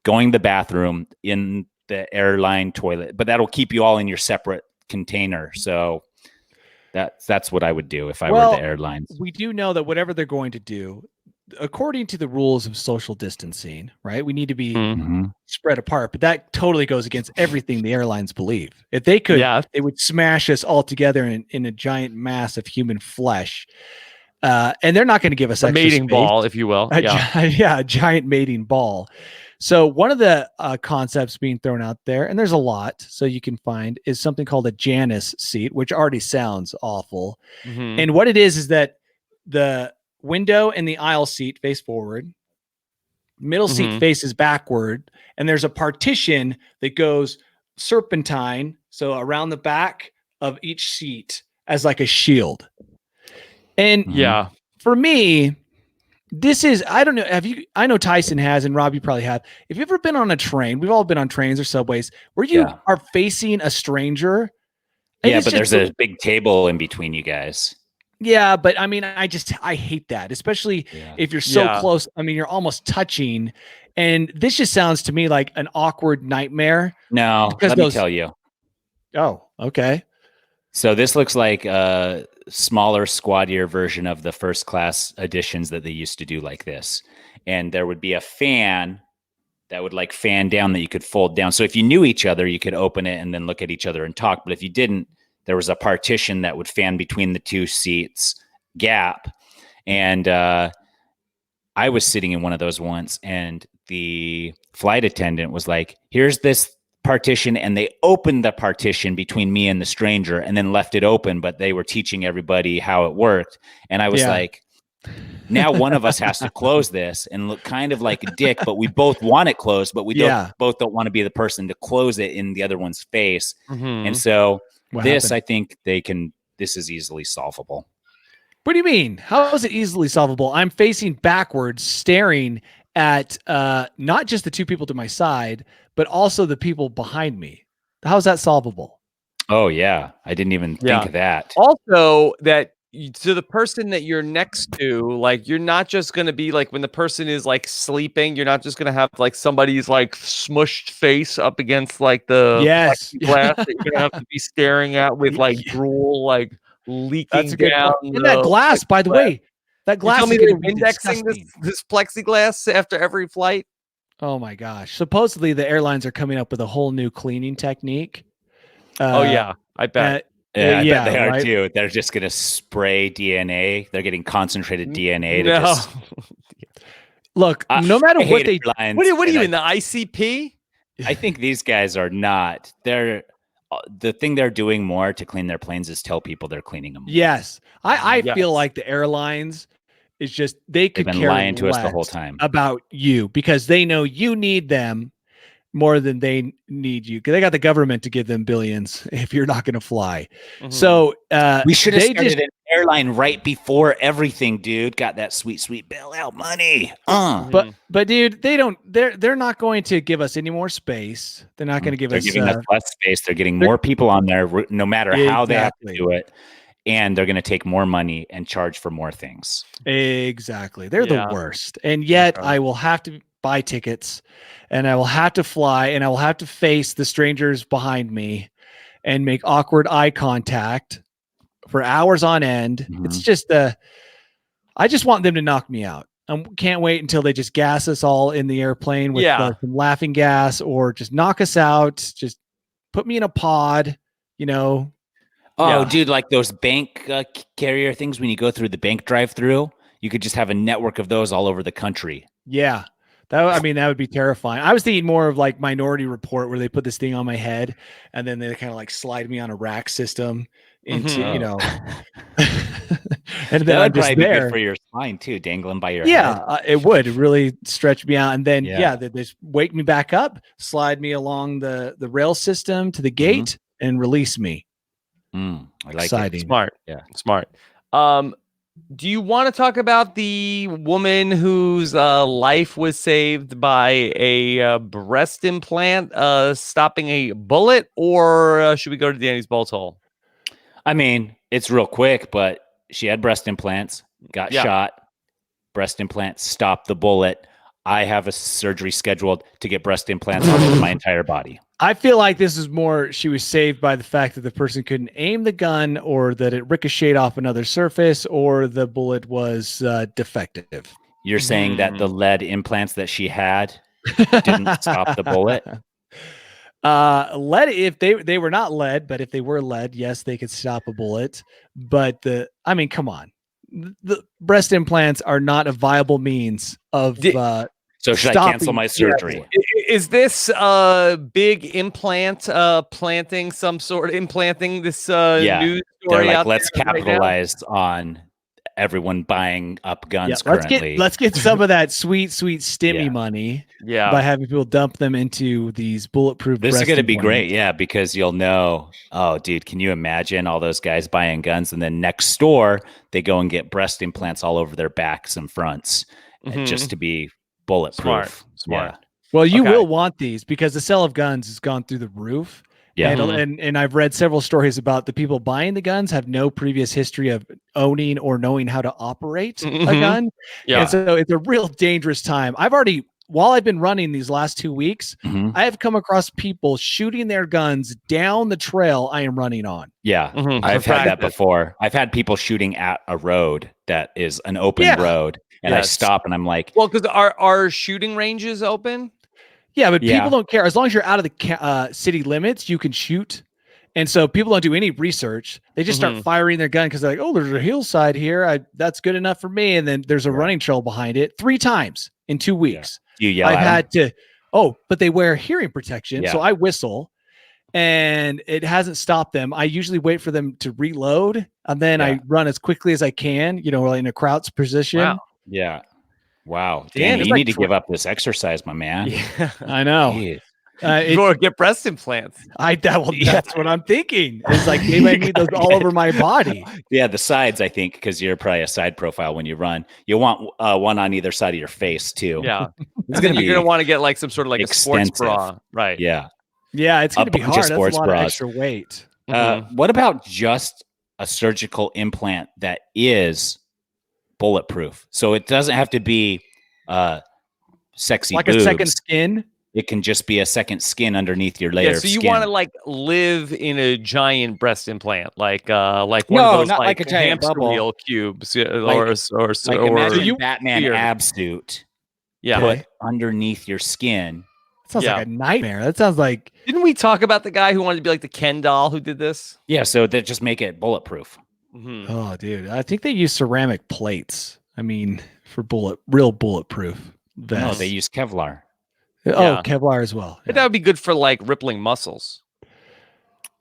going to the bathroom in the airline toilet, but that'll keep you all in your separate container. So that's what I would do if I were the airlines. We do know that whatever they're going to do, according to the rules of social distancing, right? We need to be spread apart, but that totally goes against everything the airlines believe. If they could, they would smash us all together in a giant mass of human flesh. And they're not going to give us a mating ball, if you will. A giant mating ball. So one of the concepts being thrown out there, and there's a lot, so you can find, is something called a Janus seat, which already sounds awful. Mm-hmm. And what it is that the window and the aisle seat face forward, middle seat faces backward, and there's a partition that goes serpentine, so around the back of each seat as like a shield. And for me, this is, I don't know, I know Tyson has, and Rob, you probably have. If you've ever been on a train, we've all been on trains or subways where you are facing a stranger. Yeah, but there's a big table in between you guys. Yeah, but I mean, I hate that, especially if you're so close. I mean, you're almost touching. And this just sounds to me like an awkward nightmare. No, let me tell you. Oh, okay. So this looks like a smaller, squattier version of the first class editions that they used to do like this. And there would be a fan that would like fan down that you could fold down. So if you knew each other, you could open it and then look at each other and talk. But if you didn't, there was a partition that would fan between the two seats gap. And I was sitting in one of those once, and the flight attendant was like, here's this partition, and they opened the partition between me and the stranger and then left it open, but they were teaching everybody how it worked. And I was like, now one of us has to close this and look kind of like a dick, but we both want it closed, but we both don't want to be the person to close it in the other one's face. And so I think this is easily solvable. What do you mean? How is it easily solvable? I'm facing backwards, staring at not just the two people to my side, but also the people behind me. How is that solvable? Oh, yeah. I didn't even think of that. Also, that to the person that you're next to, like, you're not just going to be like, when the person is like sleeping, you're not just going to have like somebody's like smushed face up against like the glass that you're going to have to be staring at with like drool like leaking down. And that glass, by the way, that glass. You tell me they're indexing this plexiglass after every flight. Oh my gosh! Supposedly the airlines are coming up with a whole new cleaning technique. I bet. I bet they are too. They're just going to spray DNA. They're getting concentrated DNA. Look, no matter what they, what are you in the ICP? I think these guys are not. The thing they're doing more to clean their planes is tell people they're cleaning them. Yes, I feel like the airlines is just they've been lying to us the whole time about you because they know you need them. more than they need you, because they got the government to give them billions if you're not going to fly. Mhm. So we should have started an airline right before everything, dude. Got that sweet bailout money. But dude, they're not going to give us any more space. They're not going to give They're us giving us less space. They're getting more people on there, no matter how they have to do it. And they're going to take more money and charge for more things. Exactly. They're the worst. And yet I will have to buy tickets, and I will have to fly, and I will have to face the strangers behind me and make awkward eye contact for hours on end. Mhm. It's just I just want them to knock me out. I can't wait until they just gas us all in the airplane with some laughing gas, or just knock us out. Just put me in a pod, Dude, like those bank carrier things when you go through the bank drive-through, you could just have a network of those all over the country. Yeah. That would be terrifying. I was thinking more of like Minority Report, where they put this thing on my head and then they kind of like slide me on a rack system into, and then that I'm would just probably there be good for your spine too, dangling by your head. Yeah, it would really stretch me out. And then, they just wake me back up, slide me along the rail system to the gate and release me. I like Exciting. it. Smart. Yeah. Smart. Do you want to talk about the woman whose life was saved by a breast implant stopping a bullet, or should we go to Danny's bolt hole? I mean, it's real quick, but she had breast implants, got shot, breast implants, stopped the bullet. I have a surgery scheduled to get breast implants all over my entire body. I feel like this is more, she was saved by the fact that the person couldn't aim the gun, or that it ricocheted off another surface, or the bullet was defective. You're saying that the lead implants that she had didn't stop the bullet? Lead, if they were not lead, but if they were lead, yes, they could stop a bullet. But come on. The breast implants are not a viable means of so should I cancel my surgery? Is this big implant implanting this news story? They're like, let's capitalize on everyone buying up guns currently. Let's get some of that sweet stimmy money by having people dump them into these bulletproof. This is going to be great, because you'll know, oh, dude, can you imagine all those guys buying guns, and then next door they go and get breast implants all over their backs and fronts just to be bulletproof. Smart. Yeah. Well, you will want these, because the sale of guns has gone through the roof. Yeah. And I've read several stories about the people buying the guns have no previous history of owning or knowing how to operate a gun. Yeah. And so it's a real dangerous time. While I've been running these last 2 weeks, I have come across people shooting their guns down the trail I am running on. Yeah. I've had that before. I've had people shooting at a road that is an open road. And I stop and I'm like, well, because our shooting ranges open. Yeah, but people don't care. As long as you're out of the city limits, you can shoot. And so people don't do any research. They just start firing their gun because they're like, oh, there's a hillside here. That's good enough for me. And then there's a running trail behind it 3 times in 2 weeks. You yell I've had to, but they wear hearing protection. So I whistle and it hasn't stopped them. I usually wait for them to reload, and then I run as quickly as I can, like in a crouch position. Wow. Yeah. Wow. Dan, you need to give up this exercise, my man. Yeah, I know. You want to get breast implants. That's what I'm thinking. It's like maybe I need those all over my body. Yeah, the sides, I think, because you're probably a side profile when you run. You want one on either side of your face too. Yeah. You're going to want to get like some sort of like extensive. A sports bra. Right. Yeah. Yeah, it's going to be hard. That's a lot of extra weight. What about just a surgical implant that is bulletproof? So it doesn't have to be sexy like boobs. A second skin. It can just be a second skin underneath your layer. So of you skin. want to like live in a giant breast implant, like one of those not like a giant hamster bubble. wheel cubes, imagine Batman ab suit. Yeah, put underneath your skin. Sounds like a nightmare. That sounds like. Didn't we talk about the guy who wanted to be like the Ken doll who did this? Yeah, so they just make it bulletproof. Oh, dude, I think they use ceramic plates. I mean, for real bulletproof vests. No, they use Kevlar. Oh, Kevlar as well. But that would be good for like rippling muscles.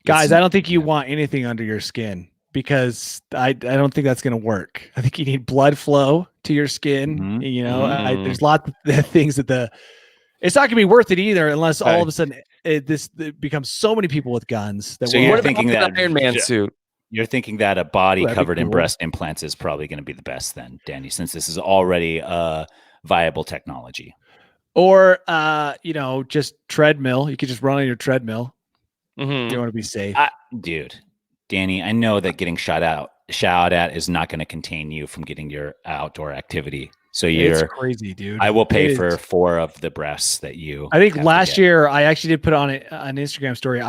Guys, I don't think you want anything under your skin, because I don't think that's going to work. I think you need blood flow to your skin. There's lots of things that It's not going to be worth it either, unless all of a sudden it becomes so many people with guns that. So you're thinking that Iron Man suit. You're thinking that a body covered in breast implants is probably going to be the best, then, Danny, since this is already a viable technology. Or just treadmill. You could just run on your treadmill. Mm-hmm. You want to be safe, dude. Danny, I know that getting shot at is not going to contain you from getting your outdoor activity. So it's crazy, dude. I will pay for 4 of the breasts that you. I think last year I actually did put on an Instagram story.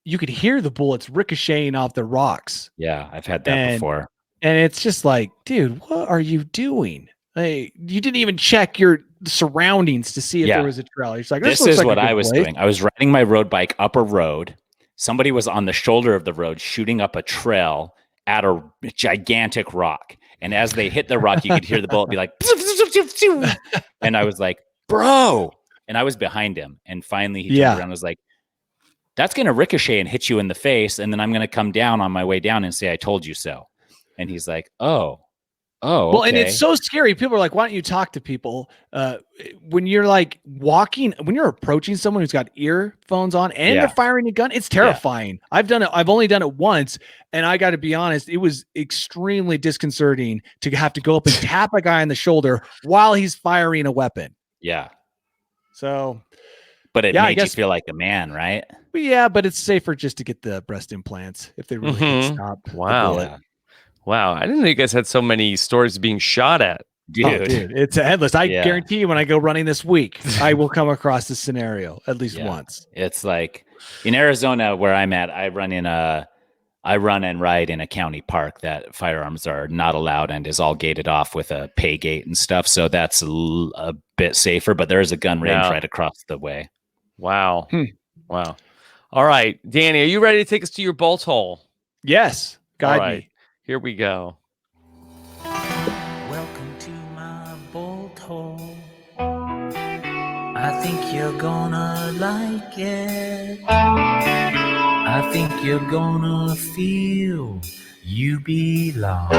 You could hear the bullets ricocheting off the rocks. Yeah, I've had that before. And it's just like, dude, what are you doing? Like, you didn't even check your surroundings to see if there was a trail. It's like, this is what I was doing. I was riding my road bike up a road. Somebody was on the shoulder of the road shooting up a trail at a gigantic rock. And as they hit the rock, you could hear the bullet be like, and I was like, bro. And I was behind him. And finally he turned around and was like, that's going to ricochet and hit you in the face. And then I'm going to come down on my way down and say, I told you so. And he's like, oh, well, okay. And it's so scary. People are like, why don't you talk to people? When you're like when you're approaching someone who's got earphones on and they're firing a gun, it's terrifying. Yeah. I've done it. I've only done it once. And I got to be honest, it was extremely disconcerting to have to go up and tap a guy on the shoulder while he's firing a weapon. Yeah. So, but it made you feel like a man, right? Yeah, but it's safer just to get the breast implants if they really can stop. Wow. The Wow. I didn't know you guys had so many stories being shot at. Dude, it's endless. I guarantee you when I go running this week, I will come across this scenario at least once. It's like in Arizona where I'm at, I run and ride in a county park that firearms are not allowed and is all gated off with a pay gate and stuff. So that's a bit safer, but there is a gun range right across the way. Wow. Wow. All right. Danny, are you ready to take us to your bolt hole? Yes. Guide me. Here we go. Welcome to my bolt hole. I think you're gonna like it. I think you're gonna feel you belong.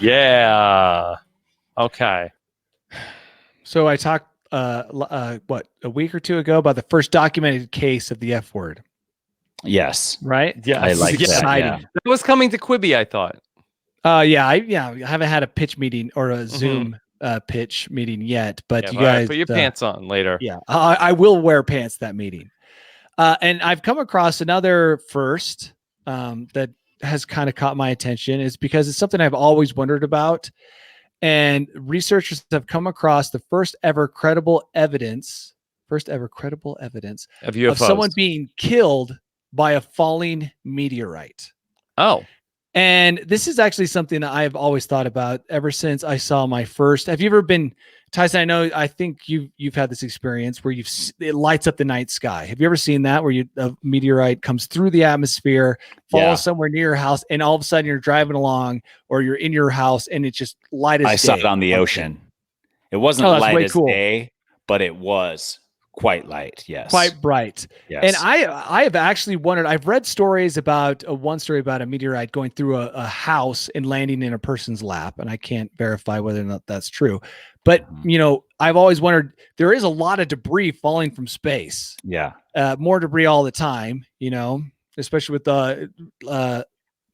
Yeah. Okay. So I talked a week or two ago about the first documented case of the F word. Yes. Right? Yeah. I like that. Yeah. That was coming to Quibi, I thought. I haven't had a pitch meeting or a Zoom pitch meeting yet, but you guys put your pants on later. Yeah. I will wear pants that meeting. And I've come across another first that has kind of caught my attention. It's because it's something I've always wondered about. And researchers have come across the first ever credible evidence of someone being killed by a falling meteorite. Oh. And this is actually something that I've always thought about ever since I saw my first. Have you ever been, Tyson? I think you've had this experience where it lights up the night sky. Have you ever seen that where a meteorite comes through the atmosphere, falls somewhere near your house, and all of a sudden you're driving along or you're in your house and it's just light as day? I saw it on the ocean. It wasn't light as day, but it was quite light. Yes. Quite bright. Yes. And I have actually wondered, I've read stories about one story about a meteorite going through a house and landing in a person's lap. And I can't verify whether or not that's true, but I've always wondered, there is a lot of debris falling from space. Yeah. More debris all the time, especially with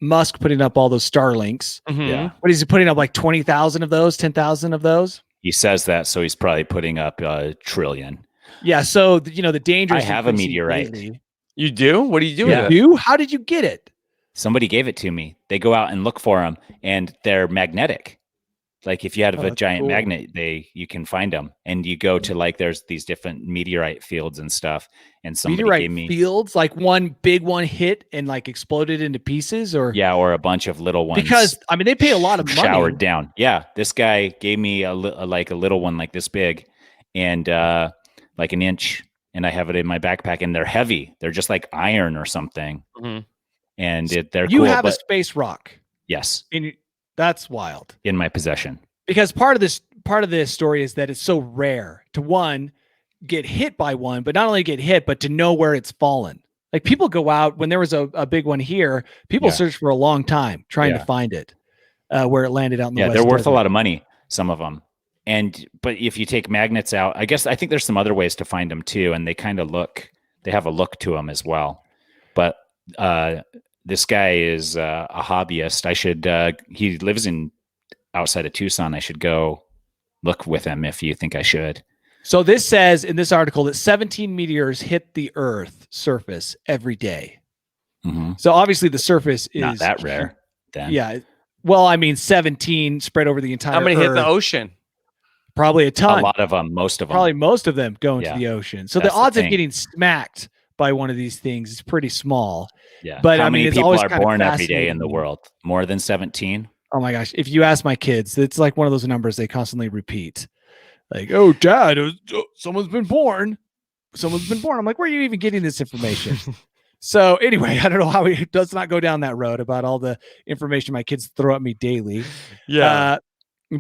Musk putting up all those Starlinks. Mm-hmm. Yeah. What is he putting up? Like 20,000 of those, 10,000 of those? He says that. So he's probably putting up a trillion. Yeah, so the danger. I have a meteorite. Lately. You do? What do you do with it? You? How did you get it? Somebody gave it to me. They go out and look for them, and they're magnetic. Like if you have a giant magnet, you can find them. And you go to there's these different meteorite fields and stuff. And somebody gave me fields, like one big one hit and exploded into pieces, or or a bunch of little ones. Because they pay a lot of money. Showered down. Yeah, this guy gave me a little one like this big, and like an inch, and I have it in my backpack, and they're heavy. They're just like iron or something. Mm-hmm. And they're you cool, have a space rock. Yes. That's wild. In my possession. Because part of this story is that it's so rare to get hit by one, but not only get hit, but to know where it's fallen. Like people go out when there was a big one here, people search for a long time trying to find it, where it landed out in the west. They're worth a lot of money. Some of them. But if you take magnets out, I think there's some other ways to find them too, and they kind of they have a look to them as well. But this guy is a hobbyist. He lives outside of Tucson. I should go look with him if you think I should. So this says in this article that 17 meteors hit the Earth surface every day. Mm-hmm. So obviously the surface is not that rare then. Yeah. Well, I mean, 17 spread over the entire How many Earth. hit the ocean? Probably a ton. A lot of them, most of them. Probably most of them go into the ocean. So That's the odds the of getting smacked by one of these things is pretty small. Yeah. But how I mean, many it's people always are kind of born every day in fascinating. the world? More than 17? Oh my gosh. If you ask my kids, it's like one of those numbers they constantly repeat. Like, oh, Dad, someone's been born. Someone's been born. I'm like, where are you even getting this information? So anyway, I don't know how he does not go down that road about all the information my kids throw at me daily. Yeah.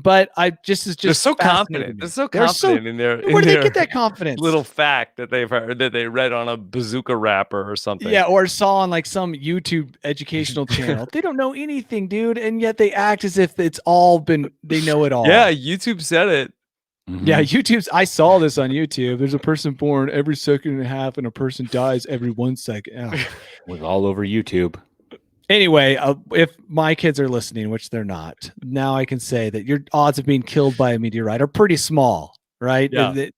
But I just they're so confident. They're so confident in their. Where do they get that confidence? Little fact that they've heard that they read on a bazooka wrapper or something. Yeah, or saw on like some YouTube educational channel. They don't know anything, dude, and yet they act as if it's all been. They know it all. Yeah, YouTube said it. Mm-hmm. Yeah, I saw this on YouTube. There's a person born every second and a half, and a person dies every 1 second. Oh. It was all over YouTube. Anyway, if my kids are listening, which they're not, now I can say that your odds of being killed by a meteorite are pretty small, right? Yeah.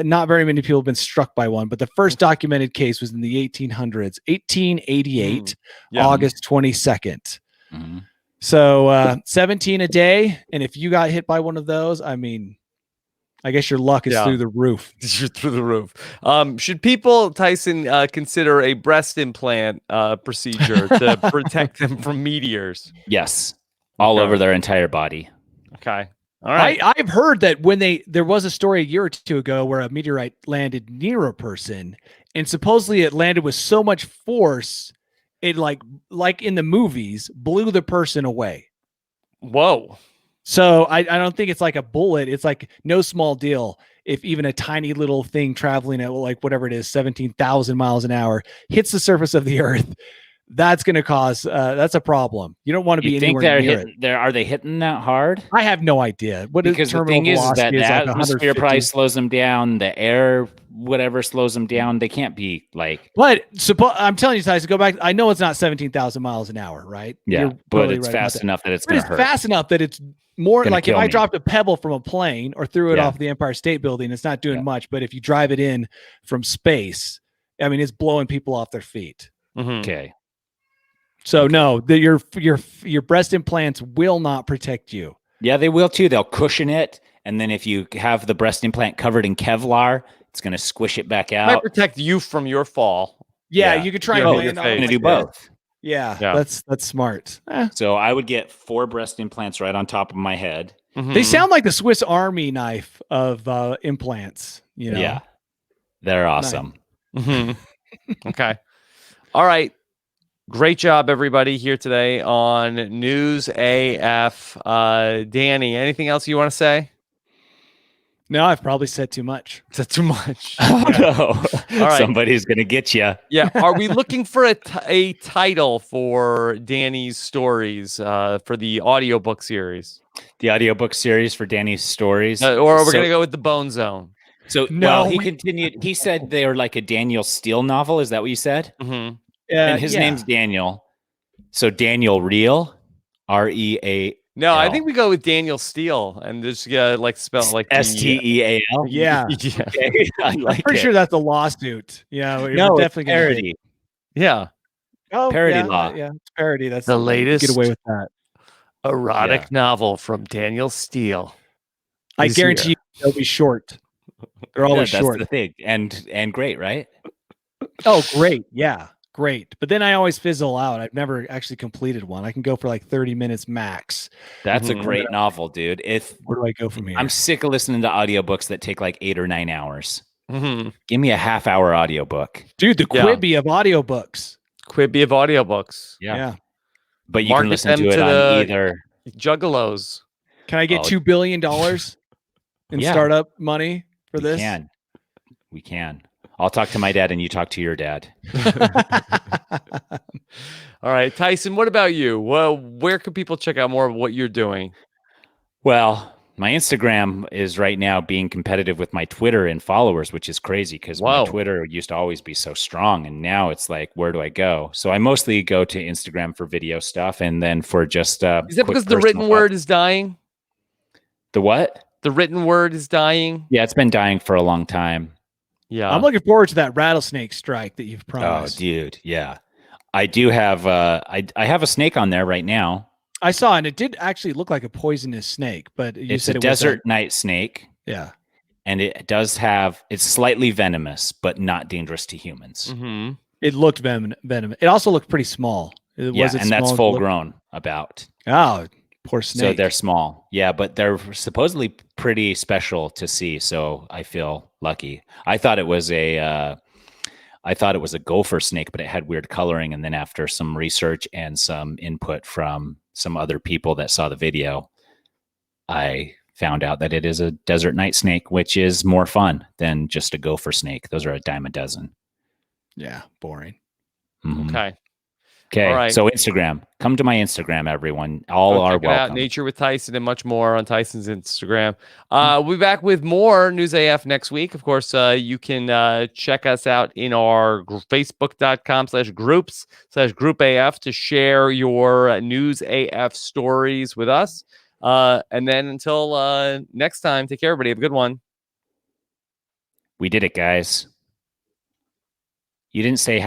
Not very many people have been struck by one, but the first documented case was in the 1800s, 1888, August 22nd. Mm-hmm. So 17 a day. And if you got hit by one of those, I mean, I guess your luck is through the roof. You're through the roof. Should people, Tyson, consider a breast implant procedure to protect them from meteors? Yes. All over their entire body. Okay. All right. I've heard that when there was a story a year or two ago where a meteorite landed near a person, and supposedly it landed with so much force, it like in the movies, blew the person away. Whoa. So I don't think it's like a bullet. It's like no small deal. If even a tiny little thing traveling at like whatever it is, 17,000 miles an hour hits the surface of the Earth, that's going to cause that's a problem. You don't want to be anywhere near it. Are they hitting that hard? I have no idea. Because the thing is that the atmosphere probably slows them down. The air, whatever, slows them down. They can't be like. But I'm telling you, guys, to go back. I know it's not 17,000 miles an hour, right? Yeah, but it's fast enough that it's going to hurt. Fast enough that it's more like if I dropped a pebble from a plane or threw it off the Empire State Building, it's not doing much. But if you drive it in from space, I mean, it's blowing people off their feet. Mm-hmm. Okay. So no, your breast implants will not protect you. Yeah, they will too. They'll cushion it, and then if you have the breast implant covered in Kevlar, it's going to squish it back out. Might protect you from your fall. Yeah, you could try and land on it. Going to do both. Yeah, that's smart. So I would get 4 breast implants right on top of my head. Mm-hmm. They sound like the Swiss Army knife of implants. You know? Yeah, they're awesome. Nice. Mm-hmm. Okay. All right. Great job, everybody, here today on News AF. Danny, anything else you want to say? No, I've probably said too much. Said too much. Oh, no. All right. Somebody's going to get you. Yeah. Are we looking for a title for Danny's stories for the audiobook series? The audiobook series for Danny's stories? Or we're going to go with the Bone Zone. So, no, he continued. He said they were like a Daniel Steele novel. Is that what you said? Mm-hmm. And his name's Daniel. So Daniel Reel, REA. No, I think we go with Daniel Steele and just like spell like STEAL. Yeah. Okay. I'm pretty sure that's a lawsuit. Yeah. No, definitely parody. Yeah. Oh, parody law. Yeah. It's parody. That's the latest. Get away with that. Erotic novel from Daniel Steele. I guarantee you they'll be short. They're always short. That's the thing. And great, right? Oh, great. Yeah. Great. But then I always fizzle out. I've never actually completed one. I can go for like 30 minutes max. That's a great novel, dude. Where do I go from here? I'm sick of listening to audiobooks that take like 8 or 9 hours. Mm-hmm. Give me a half-hour audiobook. Dude, the Quibi of audiobooks. Quibi of audiobooks. Yeah. But you can listen to it on either. Juggalos. Can I get $2 billion in startup money for this? We can. I'll talk to my dad and you talk to your dad. All right. Tyson, what about you? Well, where can people check out more of what you're doing? Well, My Instagram is right now being competitive with my Twitter in followers, which is crazy because my Twitter used to always be so strong. And now it's like, where do I go? So I mostly go to Instagram for video stuff. And then for just is that because the written word is dying? The what? The written word is dying. Yeah, it's been dying for a long time. Yeah. I'm looking forward to that rattlesnake strike that you've promised. Oh, dude. Yeah. I do have I have a snake on there right now. I saw, and it did actually look like a poisonous snake, but you it's said a it desert night snake. Yeah. And it does it's slightly venomous, but not dangerous to humans. Mm-hmm. It looked venomous. It also looked pretty small. And that's full grown about. Oh, poor snake. So they're small. Yeah, but they're supposedly pretty special to see. So I feel lucky. I thought it was a gopher snake, but it had weird coloring. And then after some research and some input from some other people that saw the video, I found out that it is a desert night snake, which is more fun than just a gopher snake. Those are a dime a dozen. Yeah, boring. Mm-hmm. Okay. Okay. All right. So Instagram, come to my Instagram, everyone. All are welcome. Out Nature with Tyson and much more on Tyson's Instagram. We'll be back with more News AF next week. Of course, you can check us out in our facebook.com/groups/group AF to share your News AF stories with us. And then until next time, take care, everybody. Have a good one. We did it, guys. You didn't say